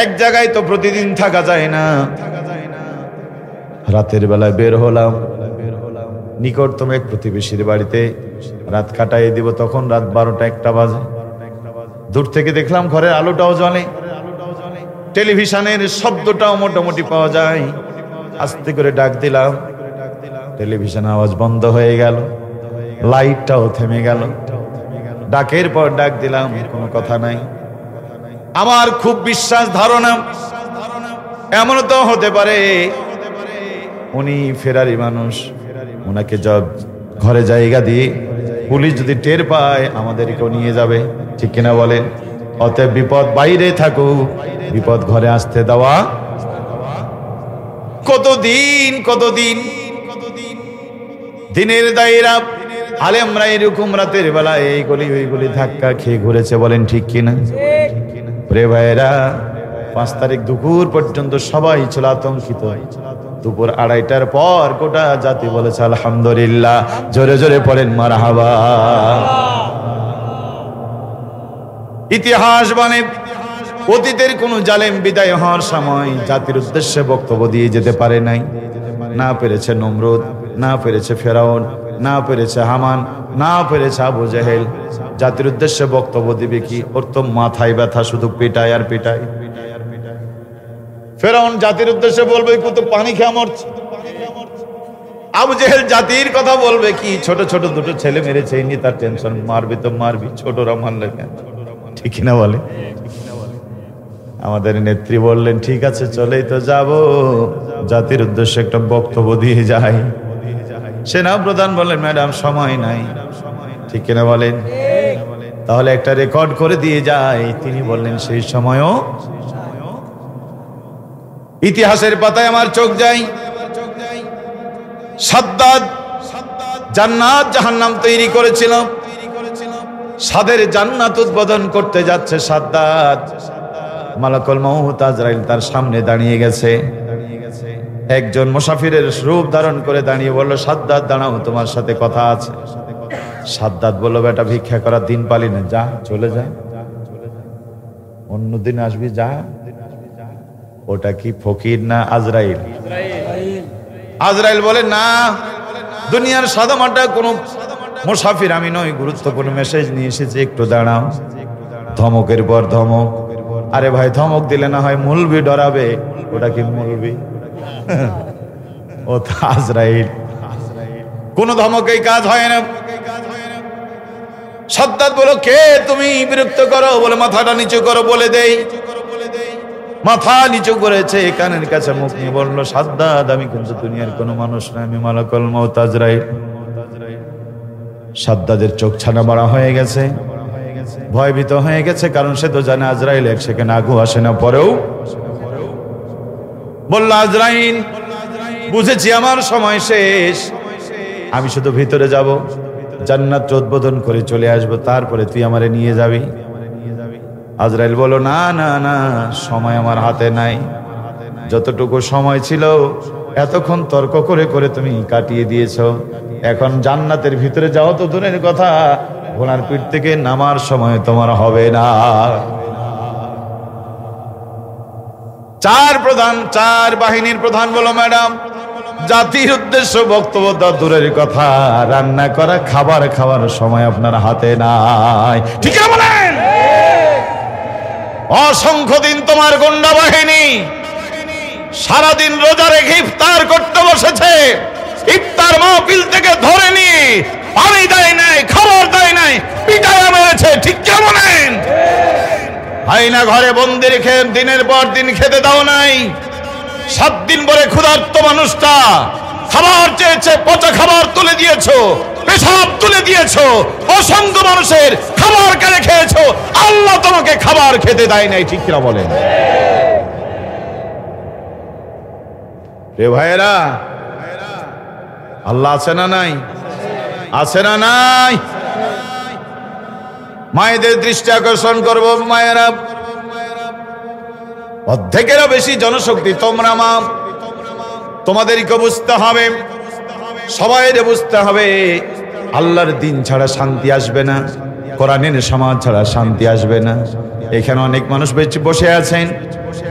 এক জায়গায় তো প্রতিদিন থাকা যায় না। রাতের বেলায় বের হলাম, নিকটতম এক প্রতিবেশীর বাড়িতে রাত কাটাই দিব। তখন রাত 12টা-1টা বাজে। দূর থেকে দেখলাম ঘরের আলোটাও জ্বলে, টেলিভিশনের শব্দটাও মোটামুটি পাওয়া যায়। আস্তে করে ডাক দিলাম, টেলিভিশন আওয়াজ বন্ধ হয়ে গেল। লাইটটাও থেমে গেল। ডাকের পর ডাক দিলাম, কোনো কথা নাই। আমার খুব বিশ্বাস ধারণা এমন তো হতে পারে উনি ফেরারি মানুষ, ওনাকে ঘরে জায়গা দিয়ে পুলিশ যদি টের পায় আমাদেরকেও নিয়ে যাবে, ঠিক কিনা বলেন? অতএব বিপদ বাইরে থাকুক, বিপদ ঘরে আসতে দেওয়া। কতদিন দিনের দায়রা আলেমরা এরকম রাতের বেলা এই গলি ওই গলি ধাক্কা খেয়ে ঘুরেছে, বলেন ঠিক কিনা? রে ভাইরা, 5 তারিখ দুপুর পর্যন্ত সবাই ছিল আতঙ্কিত। দুপুর 2:30টার পর গোটা জাতি বলেছে আলহামদুলিল্লাহ। জোরে জোরে পড়েন মারহাবা। ইতিহাস মানে অতীতের কোন জালেম বিদায় হওয়ার সময় জাতির উদ্দেশ্যে বক্তব্য দিয়ে যেতে পারে নাই। না পেরেছে নমরুদ, না পেরেছে ফেরাউন, না পেরেছে হামান, না পেরেছে আবু জেহেল। জাতির উদ্দেশ্যে বক্তব্য দিবে কি? ওর তো মাথায় ব্যথা, শুধু পেটায় আর পেটায়। ফেরাউন জাতির উদ্দেশ্যে বলবে কত পানি খেয়ে মরছে। আবু জেহেল জাতির কথা বলবে কি? ছোট ছোট দুটো ছেলে মেরেছে, এই নিয়ে তার টেনশন। মারবি তো মারবি, ছোটরা মারলে কেন? ঠিক না বলে? আমাদের নেত্রী বললেন ঠিক আছে চলেই তো যাব, জাতির উদ্দেশ্যে একটা বক্তব্য দিয়ে যাই। সেনা প্রধান বললেন ম্যাডাম সময় নাই, ঠিক কিনা বলেন? তাহলে একটা রেকর্ড করে দিয়ে যাই। তিনি বললেন সেই সময়ও ইতিহাসের পাতায় আমার চোখ যায়। সাদ্দাদ জান্নাত জাহান্নাম তৈরি করেছিল, সাদের জান্নাত উদ্বোধন করতে যাচ্ছে সাদ্দাদ। মালাকুল মউত আজরাইল তার সামনে দাঁড়িয়ে গেছে। একজন মুসাফিরের রূপ ধারণ করে দাঁড়িয়ে বলল, সাদ্দাদ দাঁড়াও, তোমার সাথে কথা আছে। সাদ্দাদ বলল, বেটা ভিক্ষা করার দিন পালি না, যা চলে যা, অন্যদিন আসবি, যা। ওটা কি ফকির না আজরাইল? আজরাইল বলে, না, দুনিয়ার সাদামাটা কোনো মুসাফির আমি নই, গুরুত্বপূর্ণ মেসেজ নিয়ে এসেছি, একটু দাঁড়াও। ধমকের পর ধমক। আরে ভাই, ধমক দিলে না হয় মুলবি ডরাবে, ওটা কি মুলবি? ও তো আজরাইল। কোন ধমকেই কাজ হয় না। সাদ্দাদ বলো, কে তুমি? বিরক্ত করো। বলে, মাথাটা নিচু করো, বলে দেই। মাথা নিচু করেছে, কানের কাছে মুখ নিয়ে বলল, সাদ্দাদ আমি কিন্তু দুনিয়ার কোনো মানুষ না, আমি মালাকুল মউত আজরাইল। সাদ্দাদের চোখ ছানা বড়া হয়ে গেছে, ভয়ভীত হয়ে গেছে, কারণ সে তো জানে আজরাইল 1 সেকেন্ড আগু আসে না। পরেও বলল, আজরাইল বুঝেছি আমার সময় শেষ, আমি শুধু ভিতরে যাব, জান্নাত উদ্বোধন করে চলে আসবো, তারপরে তুই আমারে নিয়ে যাবি। আজরাইল বলল, না না না, সময় আমার হাতে নাই। যতটুকু সময় ছিল এতক্ষণ তর্ক করে করে তুমি কাটিয়ে দিয়েছো, এখন জান্নাতের ভিতরে যাও তো দূরের কথা, ঘোড়ার পিঠ থেকে নামার সময় তোমার হবে না। 4 বাহিনীর প্রধান বলো, ম্যাডাম জাতির উদ্দেশ্য বক্তব্য দেওয়া দূরের কথা, রান্না করা খাবার খাওয়ার সময় আপনার হাতে নাই, ঠিক আছে বলেন? অসংখ্য দিন তোমার গুন্ডা বাহিনী সারাদিন রোজা রেখে ইফতার করতে বসেছে, ইফতার মাহফিল থেকে ধরে নিয়ে পানি দেয় নাই, খাবার দেয় নাই, পিটায়া মেরেছে, ঠিক কেমন? আয়না ঘরে বন্দি রেখে দিনের পর দিন খেতে দাও নাই। 7 দিন পরে ক্ষুধার্ত মানুষটা খাবার চেয়েছে, পচা খাবার তুলে দিয়েছো, পেশাব তুলে দিয়েছো, অসংখ্য মানুষের খাবার কেড়ে খেয়েছো, আল্লাহ তোমাকে খাবার খেতে দেয় নাই, ঠিক কিনা বলেন? রে ভাইরা, আল্লাহ আছে না নাই? আছে না নাই? মায়েদের দৃষ্টি আকর্ষণ করব। মায়েরা, অর্ধেকেরও বেশি জনশক্তি তোমরা মা, তোমাদেরকে বুঝতে হবে, সবাইকে বুঝতে হবে, আল্লাহর দিন ছাড়া শান্তি আসবে না, কোরআনের সমাজ ছাড়া শান্তি আসবে না। এখানে অনেক মানুষ বসে আছেন,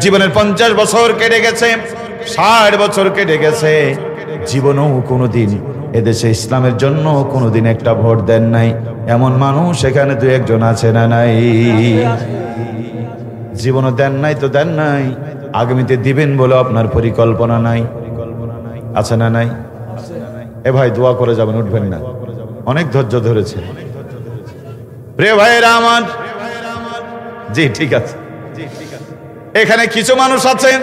জীবনের 50 বছর কেটে গেছে, 60 বছর কেটে গেছে, জীবনেও কোনোদিন এদেশে ইসলামের জন্য কোনোদিন একটা ভোট দেন নাই। এমন মানুষ এখানে 2-1 জন আছে না নাই? জীবনও দেন নাই তো দেন নাই, আগামীতে দিবেন বলে আপনার পরিকল্পনা নাই, আছে না নাই? এ ভাই দোয়া করে যাবেন, উঠবেন না, অনেক ধৈর্য ধরেছে। প্রিয় ভাইয়েরা আমার, জি ঠিক আছে, এখানে কিছু মানুষ আছেন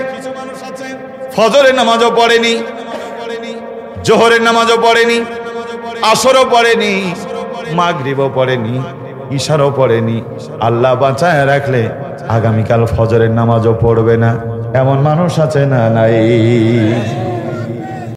ফজরের নামাজও পড়েনি, জোহরের নামাজও পড়েনি, আসরও পড়েনি, মাগরিবও পড়েনি, ইশারও পড়েনি। আল্লাহ বাঁচায় রাখলে আগামীকাল ফজরের নামাজও পড়বে না, এমন মানুষ আছে না নাই?